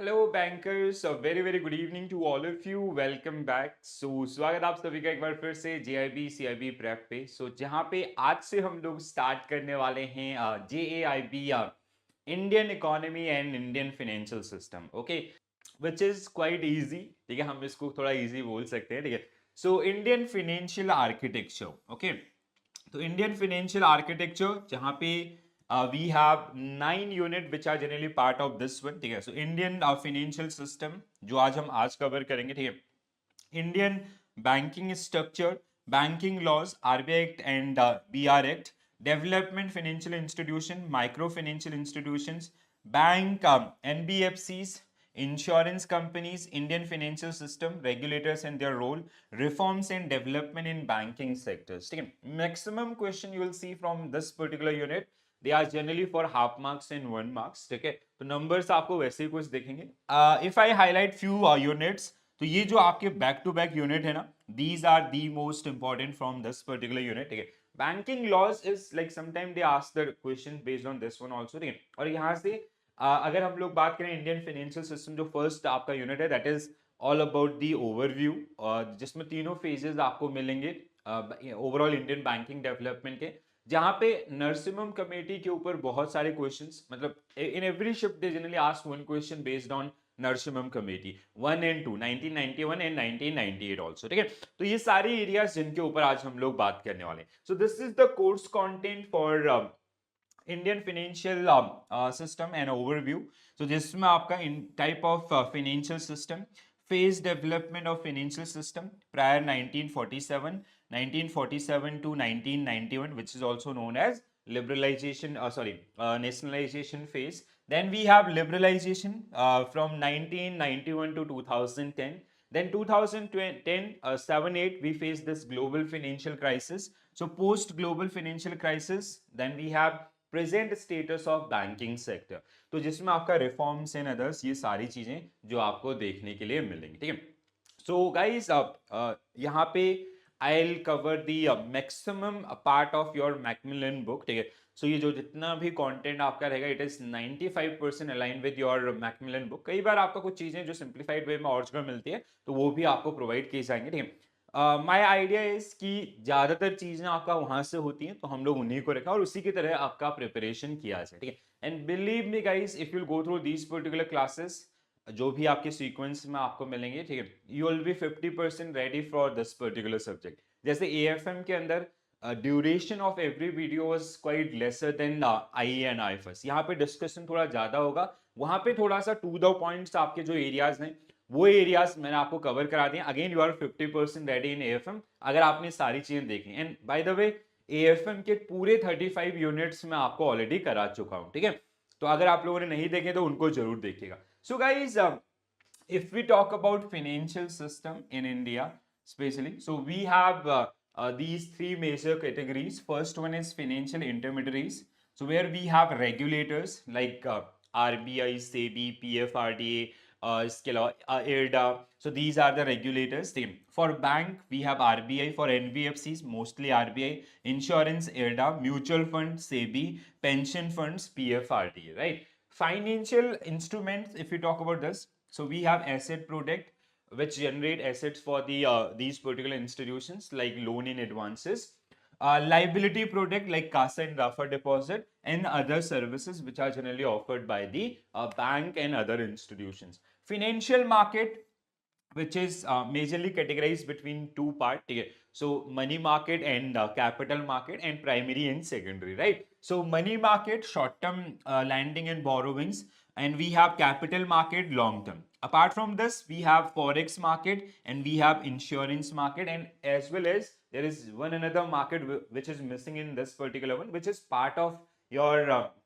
Hello bankers, very very good evening to all of you. Welcome back. स्वागत आप सभी का एक बार फिर से जेआईबी सीआईबी प्रेप पे। जहाँ पे आज से हम लोग स्टार्ट करने वाले हैं JAIIB Indian economy and Indian financial system. Okay, which is quite easy. ठीक है, हम इसको थोड़ा इजी बोल सकते हैं। ठीक है, इंडियन फाइनेंशियल आर्किटेक्चर। ओके, तो इंडियन फाइनेंशियल आर्किटेक्चर जहाँ पे we have 9 unit which are generally part of this one। ठीक है, सो इंडियन फाइनेंशियल सिस्टम जो आज कवर करेंगे। ठीक है, Indian banking structure, banking laws, RBI act and BR act, development financial institution, micro financial institutions, bank, NBFCs, insurance companies, Indian financial system, regulators and their role, reforms and development in banking sectors। ठीक है, maximum question you will see from this particular unit, they are generally for half marks and 1 marks। ठीक है, तो numbers आपको वैसे ही कुछ देखेंगे। if I highlight few units, तो ये जो आपके बैक टू बैक यूनिट है ना, these are the most important from this particular unit। ठीक है, banking laws is like sometime they ask the question based on this one also. ठीक है, और यहाँ से अगर हम लोग बात करें इंडियन फाइनेंशियल सिस्टम, जो फर्स्ट आपका यूनिट है that is all about the overview, जिसमें तीनों फेजेस आपको मिलेंगे ओवरऑल इंडियन बैंकिंग डेवलपमेंट के, जहां पे नरसिम्हम कमेटी के ऊपर बहुत सारे क्वेश्चंस, मतलब in every shift they generally ask one question based on Narasimham committee 1 and 2, 1991 and 1998 also. ठीक है, तो ये सारे एरियाज जिनके ऊपर आज हम लोग बात करने वाले हैं। So this is the course content for Indian financial system and overview. तो जिसमें आपका इन type of financial system, phase development of financial system prior 1947, 1947 to 1991, which is also known as liberalization, nationalization phase. Then we have liberalization from 1991 to 2010. Then 2010, 7-8, we face this global financial crisis. So post global financial crisis, then we have present status of banking sector, तो जिसमें आपका reforms and others, ये सारी चीजें जो आपको देखने के लिए मिलेंगी। ठीक है, सो गाइस यहाँ पे I will cover the maximum part of your Macmillan book. ठीक है, सो ये जो जितना भी कंटेंट आपका रहेगा, it is 95% align with your Macmillan book. कई बार आपका कुछ चीजें जो सिंप्लीफाइड वे में और जगह मिलती है, तो वो भी आपको प्रोवाइड की जाएंगे। ठीक है, माय आइडिया इज कि ज्यादातर चीजें आपका वहां से होती हैं, तो हम लोग उन्हीं को रखा और उसी की तरह आपका प्रिपरेशन किया जाए। ठीक है, and believe me guys, if you go through these particular classes, जो भी आपके सीक्वेंस में आपको मिलेंगे, ठीक है, you will be 50% ready for this particular subject. जैसे एएफएम के अंदर duration of every video was quite lesser than I and IFS. यहाँ पे डिस्कशन थोड़ा ज्यादा होगा, वहां पे थोड़ा सा टू द पॉइंट्स आपके जो एरियाज हैं वो एरियाज मैंने आपको कवर करा दिए। Again you are 50% ready in AFM अगर आपने सारी चीजें देखी। And by the way, AFM के पूरे 35 यूनिट्स में आपको ऑलरेडी करा चुका हूं। ठीक है, तो अगर आप लोगों ने नहीं देखे तो उनको जरूर देखिएगा। So guys, if we talk about financial system in India especially, so we have these three major categories. First one is financial intermediaries, so where we have regulators like RBI, SEBI, PFRDA, इसके अलावा IRDA. So these are the regulators. Same for bank, we have RBI. For NBFCs, mostly RBI. Insurance, IRDA. Mutual fund, SEBI. Pension funds, PFRDA. Right? Financial instruments, if you talk about this, so we have asset product which generate assets for the these particular institutions like loan in advances, liability product like CASA and RAFA deposit, and other services which are generally offered by the bank and other institutions. Financial market, which is majorly categorized between two parts. Okay? So money market and capital market, and primary and secondary, right? So money market, short term lending and borrowings, and we have capital market, long term. Apart from this, we have forex market and we have insurance market, and as well as there is one another market which is missing in this particular one, which is part of your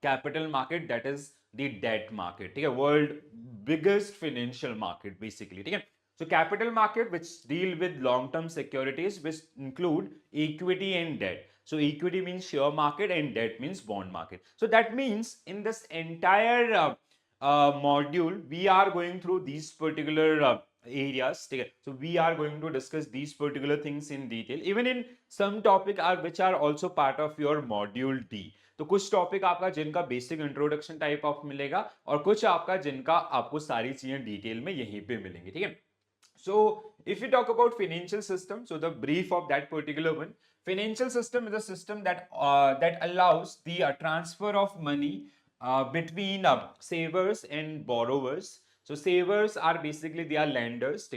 capital market, that is the debt market. Okay? World biggest financial market basically. Okay? So capital market which deal with long-term securities which include equity and debt. So equity means share market and debt means bond market. So that means in this entire module, we are going through these particular areas. So we are going to discuss these particular things in detail. Even in some topic are which are also part of your module D. तो कुछ topic आपका जिनका basic introduction type of मिलेगा और कुछ आपका जिनका आपको सारी चीजें डिटेल में यहीं पे मिलेंगी, ठीक है। So if we talk about financial system, so the brief of that particular one, financial system is a system that allows the transfer of money between savers and borrowers. So savers are basically they are lenders,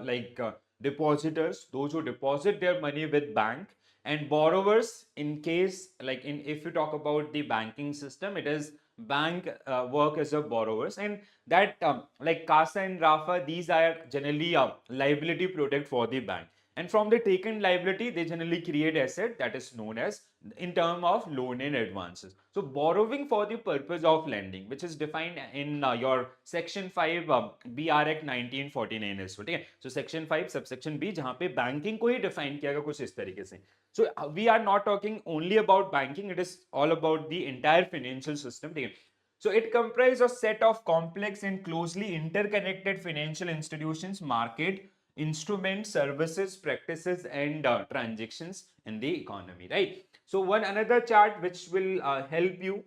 like depositors, those who deposit their money with bank, and borrowers in case like in if you talk about the banking system, it is bank work as a borrowers, and that like CASA and RAFA, these are generally a liability product for the bank. And from the taken liability, they generally create asset that is known as in term of loan and advances. So borrowing for the purpose of lending, which is defined in your section 5 BR Act 1949 is, ठीक है. So section 5 subsection B जहाँ पे banking को ही define किया गया कुछ इस तरीके से. So we are not talking only about banking, it is all about the entire financial system, ठीक है. So it comprises a set of complex and closely interconnected financial institutions, market, instruments, services, practices, and transactions in the economy, right? So one another chart which will help you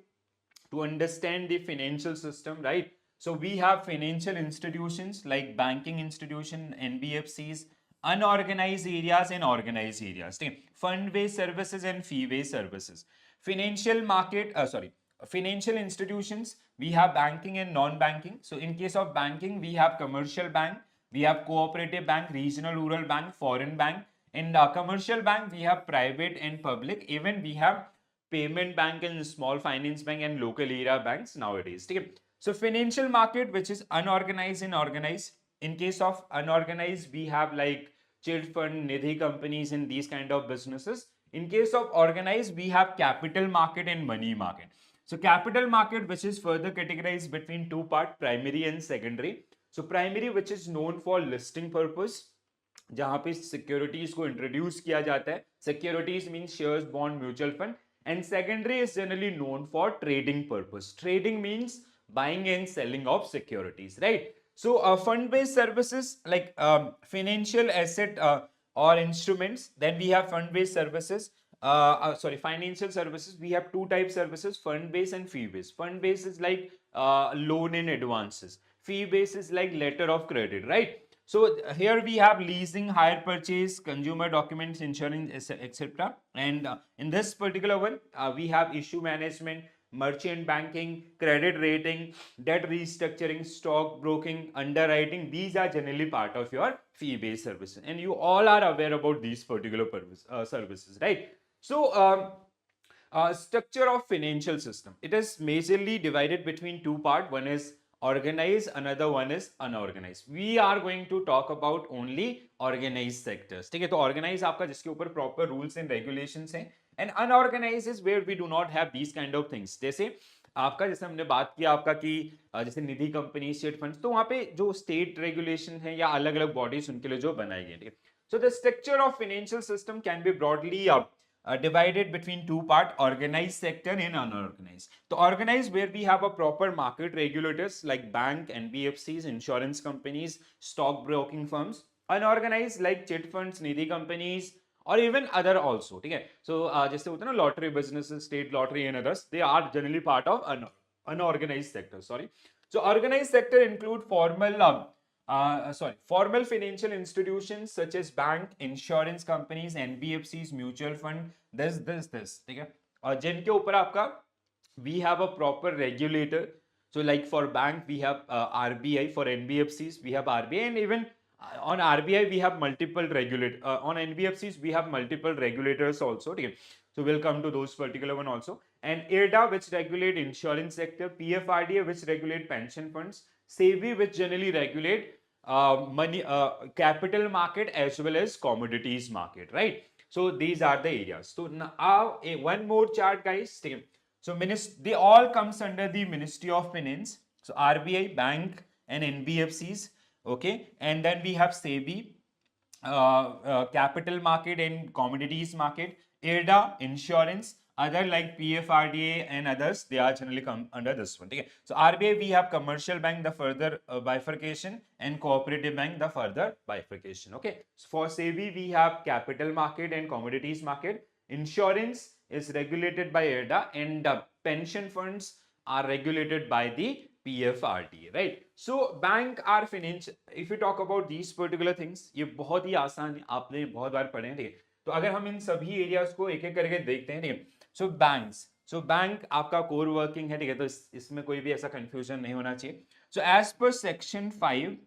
to understand the financial system, right? So we have financial institutions like banking institution, NBFCs, unorganized areas and organized areas, fund-based services and fee-based services. Financial institutions, we have banking and non-banking. So in case of banking, we have commercial bank, we have cooperative bank, regional rural bank, foreign bank. In commercial bank, we have private and public. Even we have payment bank and small finance bank and local area banks nowadays. So financial market, which is unorganized and organized. In case of unorganized, we have like chit fund, nidhi companies and these kind of businesses. In case of organized, we have capital market and money market. So capital market, which is further categorized between two parts, primary and secondary. So primary, which is known for listing purpose, जहां पे securities को introduce किया जाता है. Securities mean shares, bond, mutual fund. And secondary is generally known for trading purpose. Trading means buying and selling of securities, right? So fund-based services like financial asset or instruments. Then we have fund-based services. Financial services. We have two types services: fund-based and fee-based. Fund-based is like loan and advances. Fee-based is like letter of credit, right? So here we have leasing, hire purchase, consumer documents, insurance, etc. And in this particular one, we have issue management, merchant banking, credit rating, debt restructuring, stock broking, underwriting. These are generally part of your fee-based services, and you all are aware about these particular services, right? So structure of financial system. It is majorly divided between two parts. One is organized, another one is unorganized. We are going to talk about only organized sectors, ठीक है. तो organized आपका जिसके ऊपर proper rules and regulations हैं, and unorganized is where we do not have these kind of things. जैसे आपका, जैसे हमने बात किया आपका कि जैसे निधि कंपनी, स्टेट फंड्स, तो वहां पे जो स्टेट रेगुलेशन है या अलग अलग बॉडीज उनके लिए जो बनाई गई, ठीक है. So the structure of financial system can be broadly divided between two parts, organized sector and unorganized. So organized, where we have a proper market regulators like bank, NBFCs, insurance companies, stock broking firms. Unorganized like chit funds, nidhi companies, or even other also, ठीक है. So जैसे होता है ना lottery businesses, state lottery and others, they are generally part of unorganized sector. So organized sector include formal financial institutions such as bank, insurance companies, NBFCs, mutual fund, this, ठीक है. और जिनके ऊपर आपका we have a proper regulator. So like for bank we have RBI, for NBFCs we have RBI, and even on RBI we have multiple on NBFCs we have multiple regulators also, ठीक है. So we'll come to those particular one also. And IRDA, which regulate insurance sector, PFRDA, which regulate pension funds, SEBI, which generally regulate money, capital market as well as commodities market, right? So these are the areas. So now one more chart, guys. So they all comes under the Ministry of Finance. So RBI, bank, and NBFCs. Okay, and then we have SEBI, capital market and commodities market, IRDA, insurance, other like PFRDA and others, they are generally come under this one. Okay? So RBI, we have commercial bank, the further bifurcation, and cooperative bank, the further bifurcation. Okay. So for SEBI, we have capital market and commodities market. Insurance, is regulated by IRDA, and pension funds are regulated by the PFRDA, right? So bank are financial. If you talk about these particular things, ये बहुत ही आसान है, आपने बहुत बार पढ़े हैं, ठीक है? तो अगर हम इन सभी एरियाज को एक एक करके देखते हैं, ठीक है? सो बैंक आपका कोर वर्किंग है, ठीक है? तो इसमें कोई भी ऐसा कंफ्यूजन नहीं होना चाहिए. So as per section 5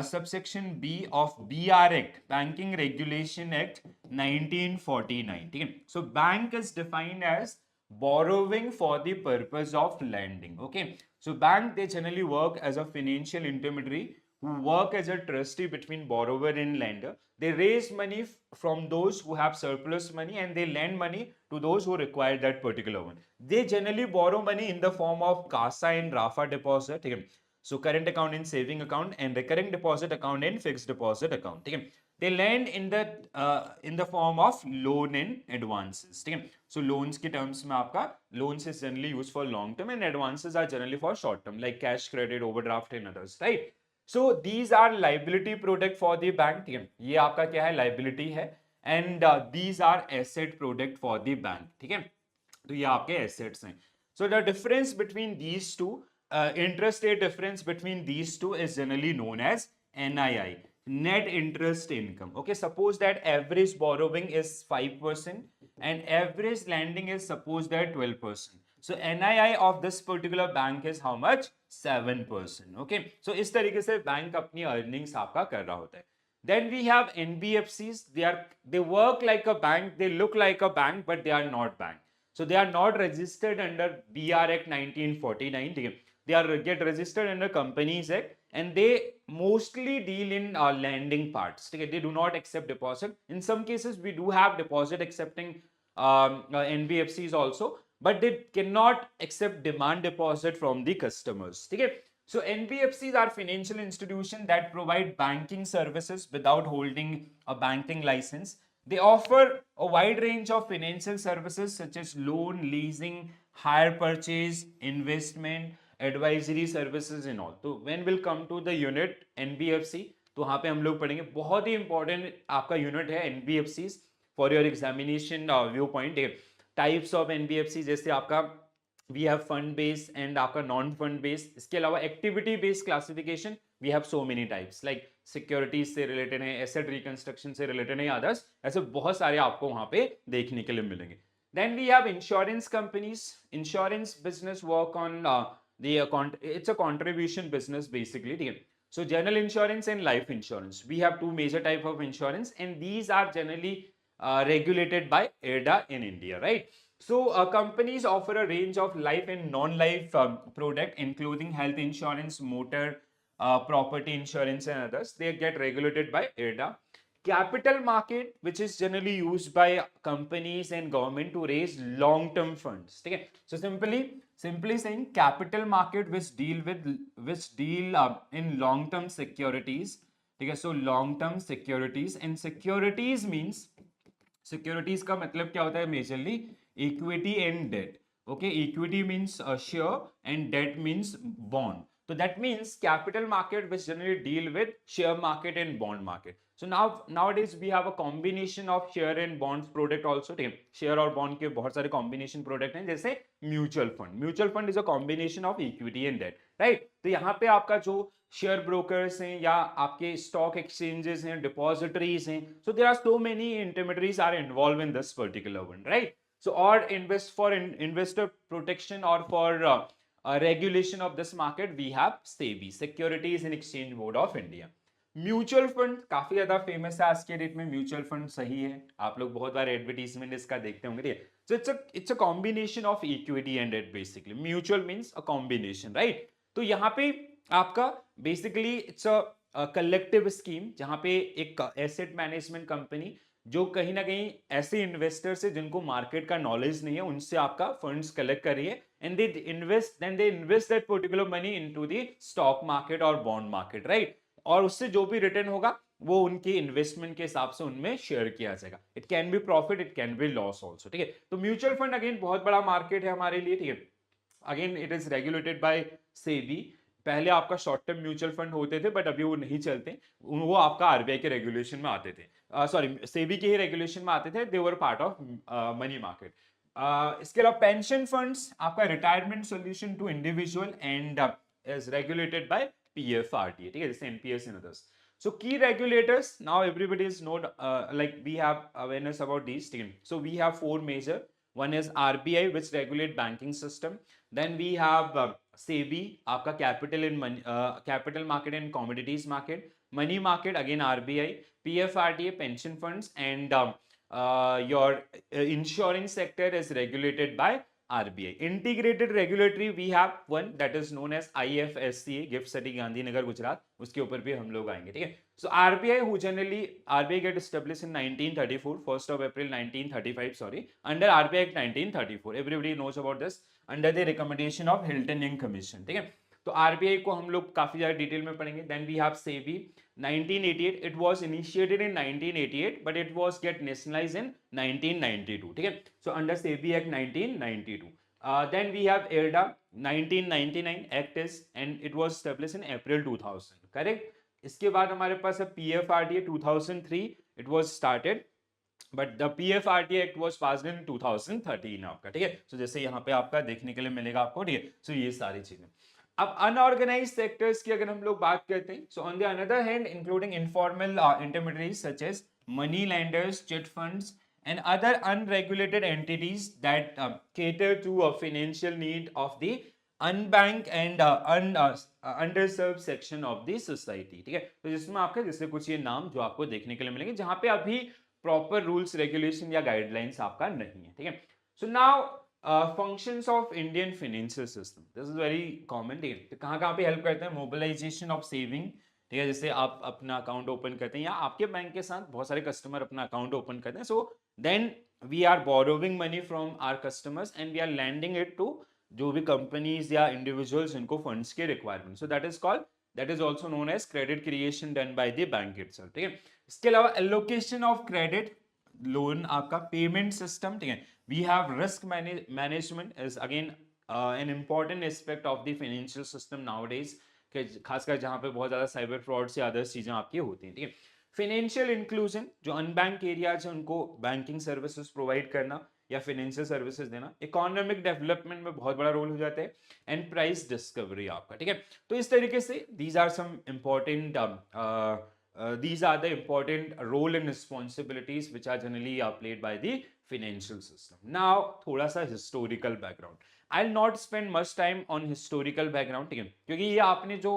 subsection B of BR Act, Banking Regulation Act 1949, ठीक है? So bank is defined as borrowing for the purpose of lending. Okay, so bank, they generally work as a financial intermediary who work as a trustee between borrower and lender. They raise money from those who have surplus money, and they lend money to those who require that particular one. They generally borrow money in the form of CASA and RAFA deposit. Okay? So current account and saving account, and recurring deposit account and fixed deposit account. Okay? They lend in the form of loan and advances. ठीक है? So loans के terms में आपका loans is generally used for long term, and advances are generally for short term, like cash credit, overdraft and others, right? So these are liability product for the bank. ठीक है? ये आपका क्या है? Liability है, and these are asset product for the bank. ठीक है? तो ये आपके assets हैं. So the difference between these two, interest rate difference between these two is generally known as NII, net interest income. Okay, suppose that average borrowing is 5% and average lending is suppose that 12%. So NII of this particular bank is how much? 7%. Okay, so इस तरीके से bank अपनी earnings आपका कर रहा होता है. Then we have NBFCs. They work like a bank, they look like a bank, but they are not bank. So they are not registered under BR Act 1949. They are get registered under Companies Act, and they mostly deal in lending parts. They do not accept deposit. In some cases, we do have deposit accepting NBFCs also, but they cannot accept demand deposit from the customers. So NBFCs are financial institutions that provide banking services without holding a banking license. They offer a wide range of financial services such as loan, leasing, hire purchase, investment, advisory services and all. तो when will come to the unit NBFC, तो वहाँ पे हम लोग पढ़ेंगे. बहुत ही important आपका unit है NBFCs for your examination viewpoint. Types of NBFC जैसे आपका we have fund based and आपका non fund based. इसके अलावा activity based classification we have so many types like securities से related है, asset reconstruction से related है, others. ऐसे बहुत सारे आपको वहाँ पे देखने के लिए मिलेंगे. Then we have insurance companies. Insurance business work on it's a contribution business basically. So general insurance and life insurance. We have two major type of insurance, and these are generally regulated by IRDA in India, right? So companies offer a range of life and non-life product, including health insurance, motor, property insurance and others. They get regulated by IRDA. Capital market, which is generally used by companies and government to raise long-term funds. Okay? So simply saying, capital market which deal in long-term securities. Okay? So long-term securities, and securities means securities का मतलब क्या होता है? Majorly equity and debt. Okay, equity means share and debt means bond. So that means capital market which generally deal with share market and bond market. So nowadays we have a combination of share and bonds product also. Share और bond के बहुत सारे combination product हैं, जैसे mutual fund. Mutual fund is a combination of equity and debt, right? तो यहाँ पे आपका जो शेयर ब्रोकर्स हैं या आपके स्टॉक एक्सचेंजेस हैं, डिपॉजिटरीज हैं, so there are so many intermediaries are involved in this particular one, right? So or investor protection or for regulation of this market, we have SEBI, Securities and Exchange Board of India. Mutual fund काफी ज्यादा famous है आज के date में. Mutual fund सही है, आप लोग बहुत बार एडवर्टीजमेंट इसका देखते होंगे. So it's a combination of equity and debt basically. Mutual means a combination, right? तो यहाँ पे आपका basically it's a collective scheme, जहां पे एक एसेट मैनेजमेंट कंपनी जो कहीं ना कहीं ऐसे इन्वेस्टर्स है जिनको मार्केट का नॉलेज नहीं है, उनसे आपका फंड्स कलेक्ट कर रही है, and they invest that particular money into the stock market और बॉन्ड मार्केट, राइट? और उससे जो भी रिटर्न होगा वो उनके इन्वेस्टमेंट के हिसाब से उनमें शेयर किया जाएगा. It can be profit, it can be loss also. ठीक है, तो म्यूचुअल फंड अगेन बहुत बड़ा मार्केट है हमारे लिए. ठीक है, again it is regulated by SEBI. पहले आपका शॉर्ट टर्म म्यूचुअल फंड होते थे, बट अभी वो नहीं चलते. वो आपका आरबीआई के रेगुलेशन में आते थे, सॉरी सेबी के ही रेगुलेशन में आते थे. They were part of money market. इसके अलावा पेंशन फंड्स आपका retirement solution to individual and is regulated by PFRDA, ठीक है, जैसे NPS and others. So key regulators, now everybody is know, like we have awareness about these things. So we have four major. One is RBI, which regulate banking system. Then we have SEBI, आपका capital in money, capital market and commodities market. Money market again RBI. PFRDA, pension funds, and your insurance sector is regulated by RBI. Integrated regulatory we have one that is known as IFSCA, GIFT City Gandhinagar Gujarat. उसके ऊपर भी हम लोग आएंगे, ठीक है. So RBI who generally RBI get established in 1934, 1st of April 1935, sorry, under RBI Act 1934. Everybody knows about this, under the recommendation of Hilton Young Commission, ठीक है. तो RBI को हम लोग काफी ज्यादा डिटेल में पढ़ेंगे. Then we have SEBI 1988. It was initiated in 1988 but it was get nationalized in 1992, ठीक है. So under SEBI Act 1992. Then we have IRDA 1999 Act is and it was established in April 2000, correct. इसके बाद हमारे पास है PFRDA 2003. It was started but the PFRDA Act was passed in 2013 आपका, ठीक है. So जैसे यहाँ पे आपका देखने के लिए मिलेगा आपको, ठीक है. So ये सारी चीजें. अब अनऑर्गेनाइज सेक्टर्स की अगर हम लोग बात करते हैं, so on the other hand including informal intermediaries such as money lenders, chit funds and other unregulated entities that cater to a financial need of the unbanked and underserved section of the society, ठीक है. तो जिसमें आपके जैसे कुछ ये नाम जो आपको देखने के लिए मिलेंगे जहां पे अभी प्रॉपर रूल्स रेगुलेशन या गाइडलाइंस आपका नहीं है, ठीक है. So now functions of Indian financial system, this is very common, ठीक है. तो कहाँ पे हेल्प करते हैं? मोबिलाइजेशन ऑफ सेविंग, ठीक है. जैसे आप अपना अकाउंट ओपन करते हैं या आपके बैंक के साथ बहुत सारे कस्टमर अपना अकाउंट ओपन करते हैं, so then we are borrowing money from our customers and we are lending it to जो भी कंपनीज या इंडिविजुअल्स इनको फंड्स के requirement. So that is called, that is also known as credit creation done by the bank itself, ठीक है. इसके अलावा allocation of credit, loan, आपका पेमेंट सिस्टम, ठीक है. We have risk management is again an important aspect of the financial system nowadays, खासकर जहां पे बहुत ज्यादा साइबर फ्रॉड से अदर्स चीजें आपकी होती हैं, ठीक है. फाइनेंशियल इंक्लूजन, जो अनबैंक एरियाज है उनको बैंकिंग सर्विसेज प्रोवाइड करना या फाइनेंशियल सर्विसेज देना. इकोनॉमिक डेवलपमेंट में बहुत बड़ा रोल हो जाता है. एंड प्राइस डिस्कवरी आपका, ठीक है. तो इस तरीके से these are some important these are the important role and responsibilities which are generally played by the financial system. Now थोड़ा सा historical background. I'll not spend much time on historical background, ठीक है, क्योंकि ये आपने जो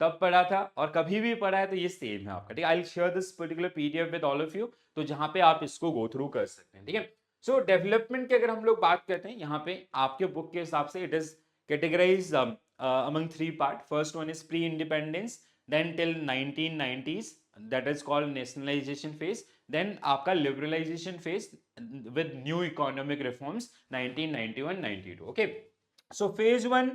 तब पढ़ा था और कभी भी पढ़ा है तो ये सेम है आपका, ठीक है. I'll share this particular PDF with all of you, तो जहाँ पे आप इसको go through कर सकते हैं, ठीक है. So development की अगर हम लोग बात करते हैं यहाँ पे आपके बुक के हिसाब से it is categorized among three part. First one is pre-independence, then till 1990s, that is called nationalization phase. Then आपका liberalization phase with new economic reforms 1991-92. Okay, so phase one,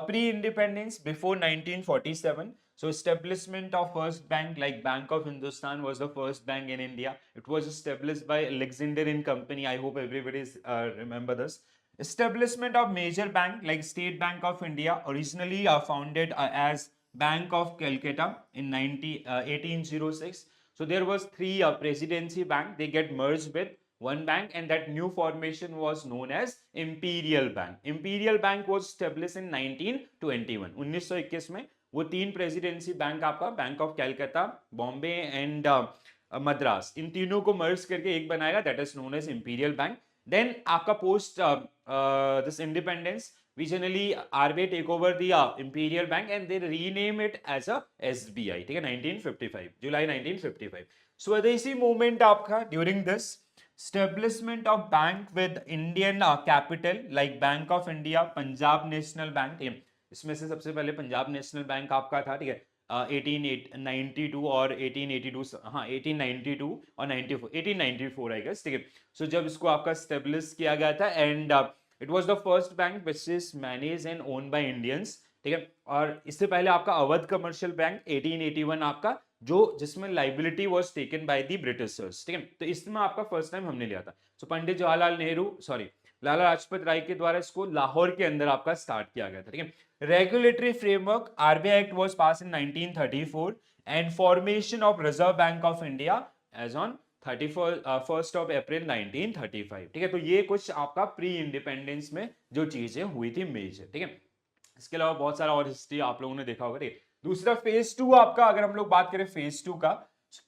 pre-independence before 1947. So establishment of first bank, like Bank of Hindustan was the first bank in India. It was established by Alexander and Company. I hope everybody remember this. Establishment of major bank like State Bank of India, originally founded as Bank of Calcutta in 1806. So there was three presidency bank, they get merged with one bank and that new formation was known as Imperial Bank. Imperial Bank was established in 1921. 1921 में वो तीन presidency bank आपका bank of Calcutta, Bombay and Madras, इन तीनों को merge करके एक बनाएगा, that is known as imperial bank. Then आपका post this independence we generally RBI take over the Imperial Bank and they rename it as a SBI, ठीक है, 1955, जुलाई 1955. स्वदेशी मूवमेंट आपका during this establishment of bank with Indian capital like Bank of India, Punjab national bank, ठीक है. इसमें से सबसे पहले पंजाब नेशनल बैंक आपका था, ठीक है, 1892 और 1882, हाँ 1892 और 94, 1894 आई गेस, ठीक है. सो जब इसको आपका स्टेब्लिश किया गया था and it was the first bank which is manage and own by Indians, ठीक है. और इससे पहले आपका अवध कमर्शियल बैंक 1881 आपका, जो जिसमें liability was taken by the Britishers, ठीक है. तो इसमें आपका फर्स्ट टाइम हमने लिया था. सो पंडित जवाहरलाल नेहरू, सॉरी लाला लाजपत राय के द्वारा इसको लाहौर के अंदर आपका स्टार्ट किया गया था, ठीक है. Regulatory framework, RBI act was pass in 1934 and formation of Reserve Bank of India as on first of April 1935। ठीक है, तो ये कुछ आपका प्री इंडिपेंडेंस में जो चीजें हुई थी मेजर। ठीक है, इसके अलावा बहुत सारा और हिस्ट्री आप लोगों ने देखा होगा। ठीक है, दूसरा फेज टू आपका, अगर हम लोग बात करें फेज टू का,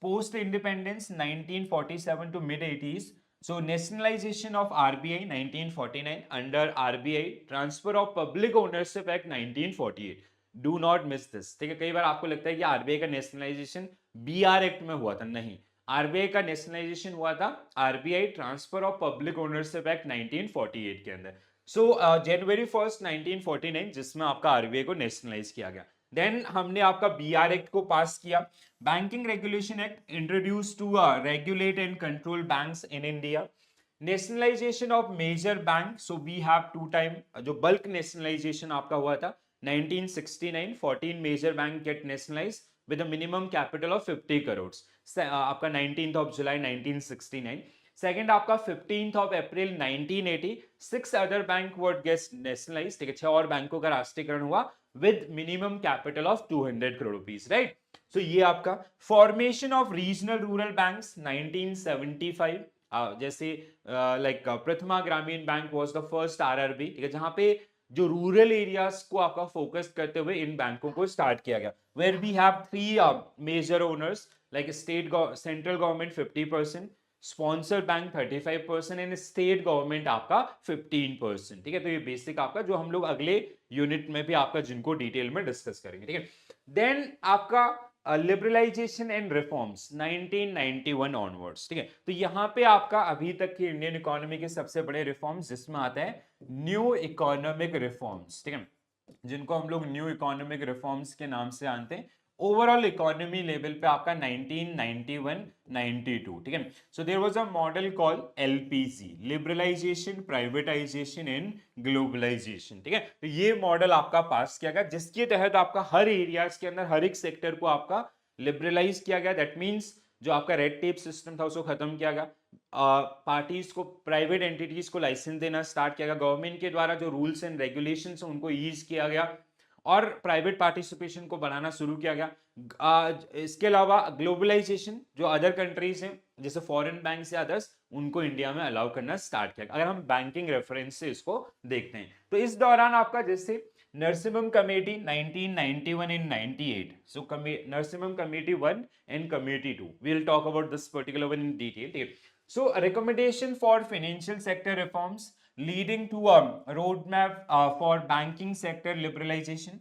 post independence 1947 to mid 80s। So nationalisation of RBI 1949, under RBI transfer of public ownership act 1948। Do not miss this. ठीक है, कई बार आपको लगता है कि आरबीआई का नेशनलाइजेशन बीआर एक्ट में हुआ था, नहीं, आरबीआई का नेशनलाइजेशन हुआ था RBI transfer of public ownership act 1948 के अंदर। सो जनवरी 1 1949, जिसमें आपका आरबीआई को नेशनलाइज किया गया। देन हमने आपका बीआर एक्ट को पास किया, banking regulation act introduce to regulate and control banks in India. Nationalisation of major bank, so we have two time, जो बल्क नेशनलाइजेशन आपका हुआ था 1969, 14 major bank get nationalise with a minimum capital of 50 crores, आपका 19th of July 1969। Second आपका 15th of April 1980, 6 other bank were get nationalise. ठीक है, 6 और बैंकों का राष्ट्रीयकरण हुआ with minimum capital of 200 crore rupees, right. So ये आपका formation of regional rural banks 1975, जैसे like Prathama Gramin bank was the first RRB. ठीक है, जहां पे जो रूरल एरियाज को आपका फोकस करते हुए इन बैंकों को स्टार्ट किया गया, where we have 3 major owners, like central government 50%, sponsor bank 35% and state government आपका 15%। ठीक है, तो ये बेसिक आपका जो हम लोग अगले यूनिट में भी आपका जिनको डिटेल में डिस्कस करेंगे। ठीक है, देन आपका लिबरलाइजेशन एंड रिफॉर्म्स 1991 ऑनवर्ड्स। ठीक है, तो यहां पे आपका अभी तक की इंडियन इकोनॉमी के सबसे बड़े रिफॉर्म्स, जिसमें आते हैं न्यू इकोनॉमिक रिफॉर्म्स। ठीक है, जिनको हम लोग न्यू इकोनॉमिक रिफॉर्म्स के नाम से जानते हैं। ओवरऑल इकोनॉमी लेवल पे आपका 1991-92। ठीक है, so there was a model call LPC, liberalisation, privatisation and globalisation. ठीक है, तो ये मॉडल आपका पास किया गया, जिसके तहत आपका हर एरियाज के अंदर हर एक सेक्टर को आपका लिबरलाइज किया गया। दैट मींस जो आपका रेड टेप सिस्टम था उसको खत्म किया गया, पार्टीज को, प्राइवेट एंटिटीज को लाइसेंस देना स्टार्ट किया गया, गवर्नमेंट के द्वारा जो रूल्स एंड रेगुलेशंस हैं उनको ईज किया गया और प्राइवेट पार्टिसिपेशन को बढ़ाना शुरू किया गया। इसके अलावा ग्लोबलाइजेशन, जो अदर कंट्रीज हैं जैसे फॉरेन बैंक से अदर्स, उनको इंडिया में अलाउ करना स्टार्ट किया। अगर हम बैंकिंग रेफरेंस से इसको देखते हैं तो इस दौरान आपका जैसे Narasimham committee 1991 and 98, so Narasimham Committee 1 and Committee 2, we'll talk about this particular one in detail. So a recommendation for financial sector reforms leading to a roadmap for banking sector liberalization.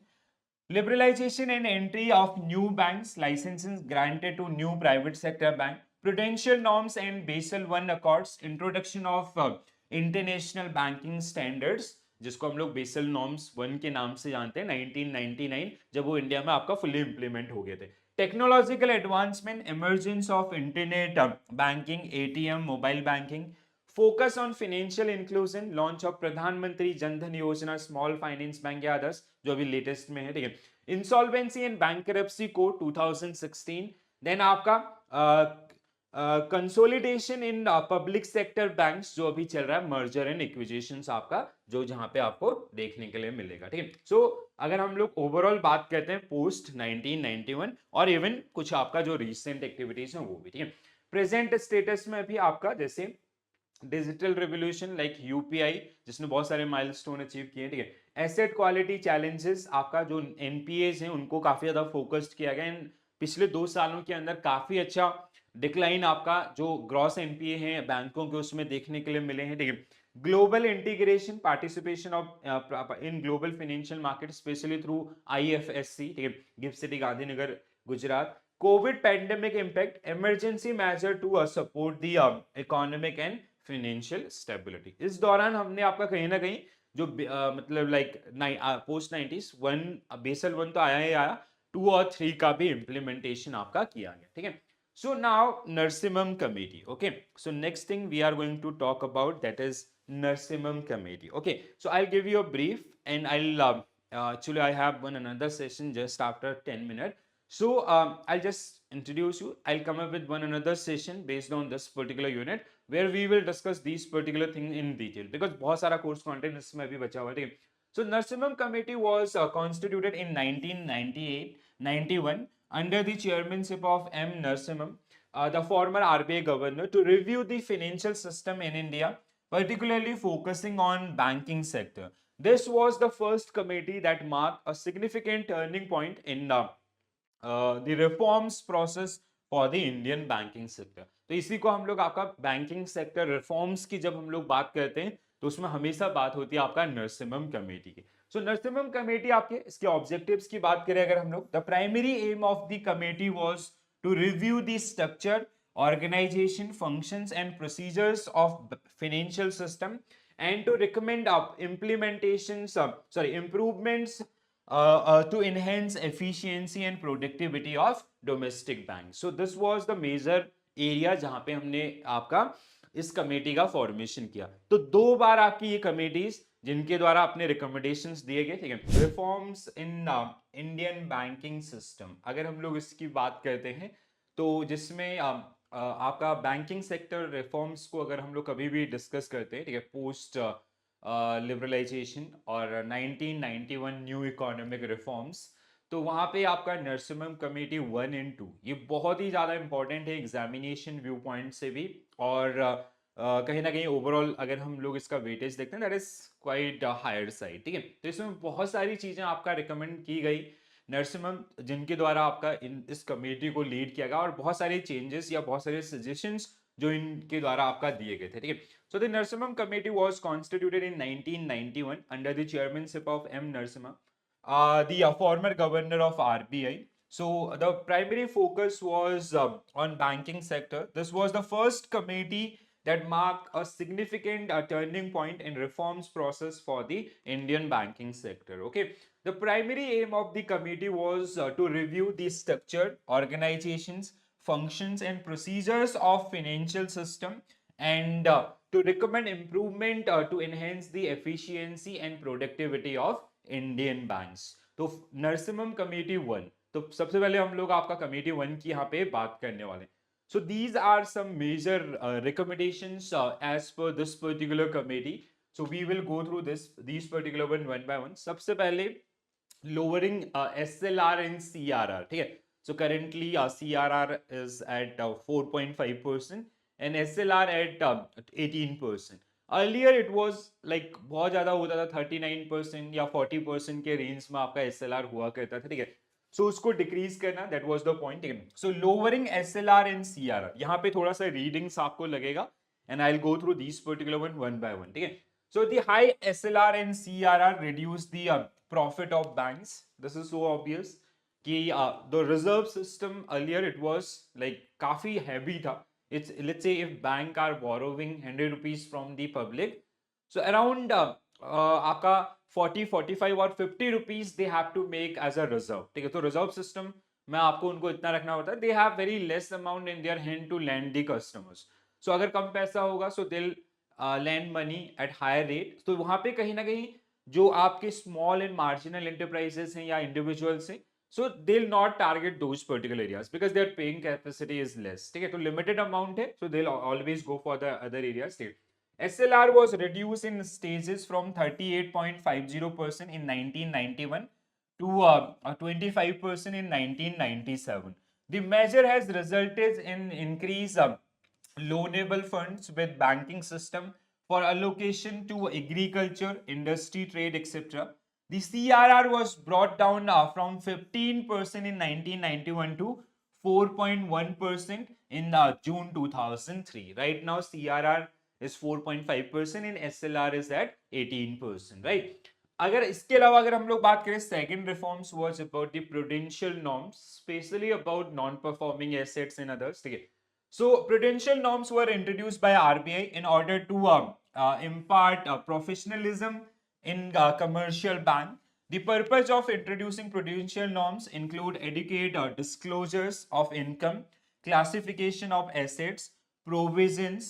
Liberalization and entry of new banks, licenses granted to new private sector bank, prudential norms and Basel I Accords, introduction of international banking standards, जिसको हम लोग Basel norms 1 के नाम से जानते हैं, 1999, जब वो इंडिया में आपका फुली इंप्लीमेंट हो गए थे। Technological advancement, emergence of internet banking, ATM, mobile banking, focus on financial inclusion, launch of Pradhan Mantri Jan Dhan Yojana, small finance bank या अदर्स जो अभी लेटेस्ट में है। ठीक है, insolvency and bankruptcy code 2016। Then आपका consolidation in public sector banks जो अभी चल रहा है, मर्जर एंड एक्विजिशंस आपका, जो जहां पे आपको देखने के लिए मिलेगा। ठीक है, सो अगर हम लोग ओवरऑल बात करते हैं पोस्ट 1991 और इवन कुछ आपका जो रिसेंट एक्टिविटीज है वो भी। ठीक है, प्रेजेंट स्टेटस में भी आपका जैसे डिजिटल रेवोल्यूशन लाइक यूपीआई, जिसने बहुत सारे माइलस्टोन अचीव किए। ठीक है, एसेट क्वालिटी चैलेंजेस, आपका जो एनपीएस हैं उनको काफी ज्यादा फोकस्ड किया गया। पिछले 2 सालों के अंदर काफी अच्छा डिक्लाइन आपका जो ग्रॉस एनपीए हैं बैंकों के उसमें देखने के लिए मिले हैं। ठीक है, global integration, participation of in global financial market specially through IFSC. ठीक है, gift city Gandhinagar Gujarat. Covid pandemic impact, emergency measure to support the economic and financial stability. इस दौरान हमने आपका कहीं ना कहीं जो मतलब लाइक पोस्ट 90s 1 बेसल 1 तो आया ही आया, 2 और 3 का भी इंप्लीमेंटेशन आपका किया गया। ठीक है, so now Narasimham Committee. Okay, so next thing we are going to talk about, that is Narasimham Committee. Okay, so I'll give you a brief and I'll actually I have another session just after 10 minutes. So I'll just introduce you. I'll come up with one another session based on this particular unit where we will discuss these particular things in detail because बहुत सारा course content इसमें भी बचा हुआ है। So Narasimham Committee was constituted in 1998-91 under the chairmanship of M. Narasimham. the former RBI governor, to review the financial system in India, particularly focusing on banking sector. This was the first committee that marked a significant turning point in the reforms process for the Indian banking sector. तो इसी को हम लोग आपका banking sector reforms की जब हम लोग बात करते हैं तो उसमें हमेशा बात होती है आपका नरसिम्हम कमेटी की. सो नरसिम्हम कमेटी आपके इसके ऑब्जेक्टिव्स की बात करें अगर हम लोग, the primary aim of the committee was to review the structure, organization, functions and procedures of financial system and to recommend improvements to enhance efficiency and productivity of domestic banks. So this was the major area जहां पे हमने आपका इस committee का formation किया. तो 2 बार आपकी ये कमेटीज जिनके द्वारा अपने रिकमेंडेशंस दिए गए, ठीक है. Reforms in Indian banking system अगर हम लोग इसकी बात करते हैं तो जिसमें आपका बैंकिंग सेक्टर रिफॉर्म्स को अगर हम लोग कभी भी डिस्कस करते हैं, ठीक है, पोस्ट लिबरलाइजेशन और 1991 न्यू इकोनॉमिक रिफॉर्म्स, तो वहाँ पे आपका नरसिम्हम कमेटी 1 एंड 2 ये बहुत ही ज़्यादा इंपॉर्टेंट है एग्जामिनेशन व्यू पॉइंट से भी, और कहीं ना कहीं ओवरऑल अगर हम लोग इसका वेटेज देखते हैं that is quite higher side, ठीक है. तो इसमें बहुत सारी चीज़ें आपका रिकमेंड की गई नरसिम्हम जिनके द्वारा आपका इस कमेटी को लीड किया गया, और बहुत सारे चेंजेस या बहुत सारे सजेशंस जो इनके द्वारा आपका दिए गए थे, ठीक है. So the Narasimham Committee was constituted in 1991 under the chairmanship of M. Narasimha, the former governor of RBI. So the primary focus was on banking sector. This was the first committee that marked a significant turning point in reforms process for the Indian banking sector. Okay, the primary aim of the committee was to review the structure, organizations, functions and procedures of financial system and to recommend improvement to enhance the efficiency and productivity of Indian banks. तो Narasimham committee 1, तो सबसे पहले हम लोग आपका committee 1 की यहाँ पे बात करने वाले हैं. So these are some major recommendations as per this particular committee. So we will go through these particular one by one. सबसे पहले lowering SLR and CRR, ठीक है. So currently CRR is at 4.5% and SLR at 18%. Earlier it was like बहुत ज्यादा होता था, 39% या 40% के रेंज में आपका SLR हुआ करता था, ठीक है. सो उसको डिक्रीज करना, दैट वाज द पॉइंट, ठीक है. सो लोअरिंग SLR एंड CRR, यहाँ पे थोड़ा सा रीडिंग्स आपको लगेगा and I will go through this particular one by one, ठीक है. So the high SLR and CRR reduce the profit of banks. This is so obvious कि the reserve system earlier it was like काफी heavy था. It's, let's say if bank are borrowing 100 rupees from the public, so around आपका 40, 45 और 50 rupees they have to make as a reserve, ठीक है. तो reserve system में आपको उनको इतना रखना होता है. They have very less amount in their hand to lend the customers. So अगर कम पैसा होगा so they'll lend money at higher rate. तो वहां पे कहीं ना कहीं जो आपके स्मॉल एंड मार्जिनल एंटरप्राइजेस हैं या इंडिविजुअल्स हैं, so they'll not target those particular areas because their paying capacity is less, ठीक है. तो limited amount है, so they'll always go for the other areas, ठीक है. SLR was reduced in stages from 38.50% in 1991 to 25% in 1997. The measure has resulted in increase loanable funds with banking system for allocation to agriculture, industry, trade, etc. The CRR was brought down from 15% in 1991 to 4.1% in June 2003. Right now, CRR is 4.5% and SLR is at 18%. Right? अगर इसके अलावा अगर हम लोग बात करें, second reforms was about the prudential norms, specially about non performing assets and others, ठीक है. So prudential norms were introduced by RBI in order to impart professionalism in commercial bank. The purpose of introducing prudential norms include educate disclosures of income, classification of assets, provisions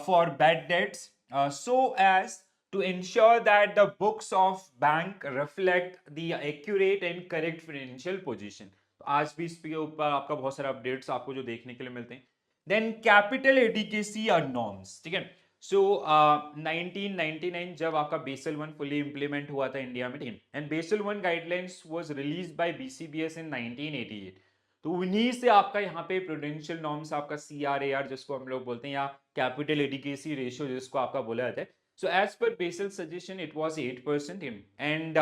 for bad debts, so as to ensure that the books of bank reflect the accurate and correct financial position. आज भी इसके ऊपर आपका बहुत सारे updates आपको जो देखने के लिए मिलते हैं. देन कैपिटल एडिकेसी नॉर्म्स, ठीक है. सो 1999 जब आपका बेसल 1 फुली इंप्लीमेंट हुआ था इंडिया में, ठीक है, and Basel 1 guidelines was released by BCBS in 1988. तो उन्हीं से आपका यहाँ पे प्रूडेंशियल नॉर्म्स आपका CRAR जिसको हम लोग बोलते हैं, या कैपिटल एडिकेसी रेशियो जिसको आपका बोला जाता है. So as per Basel's suggestion, it was 8%, and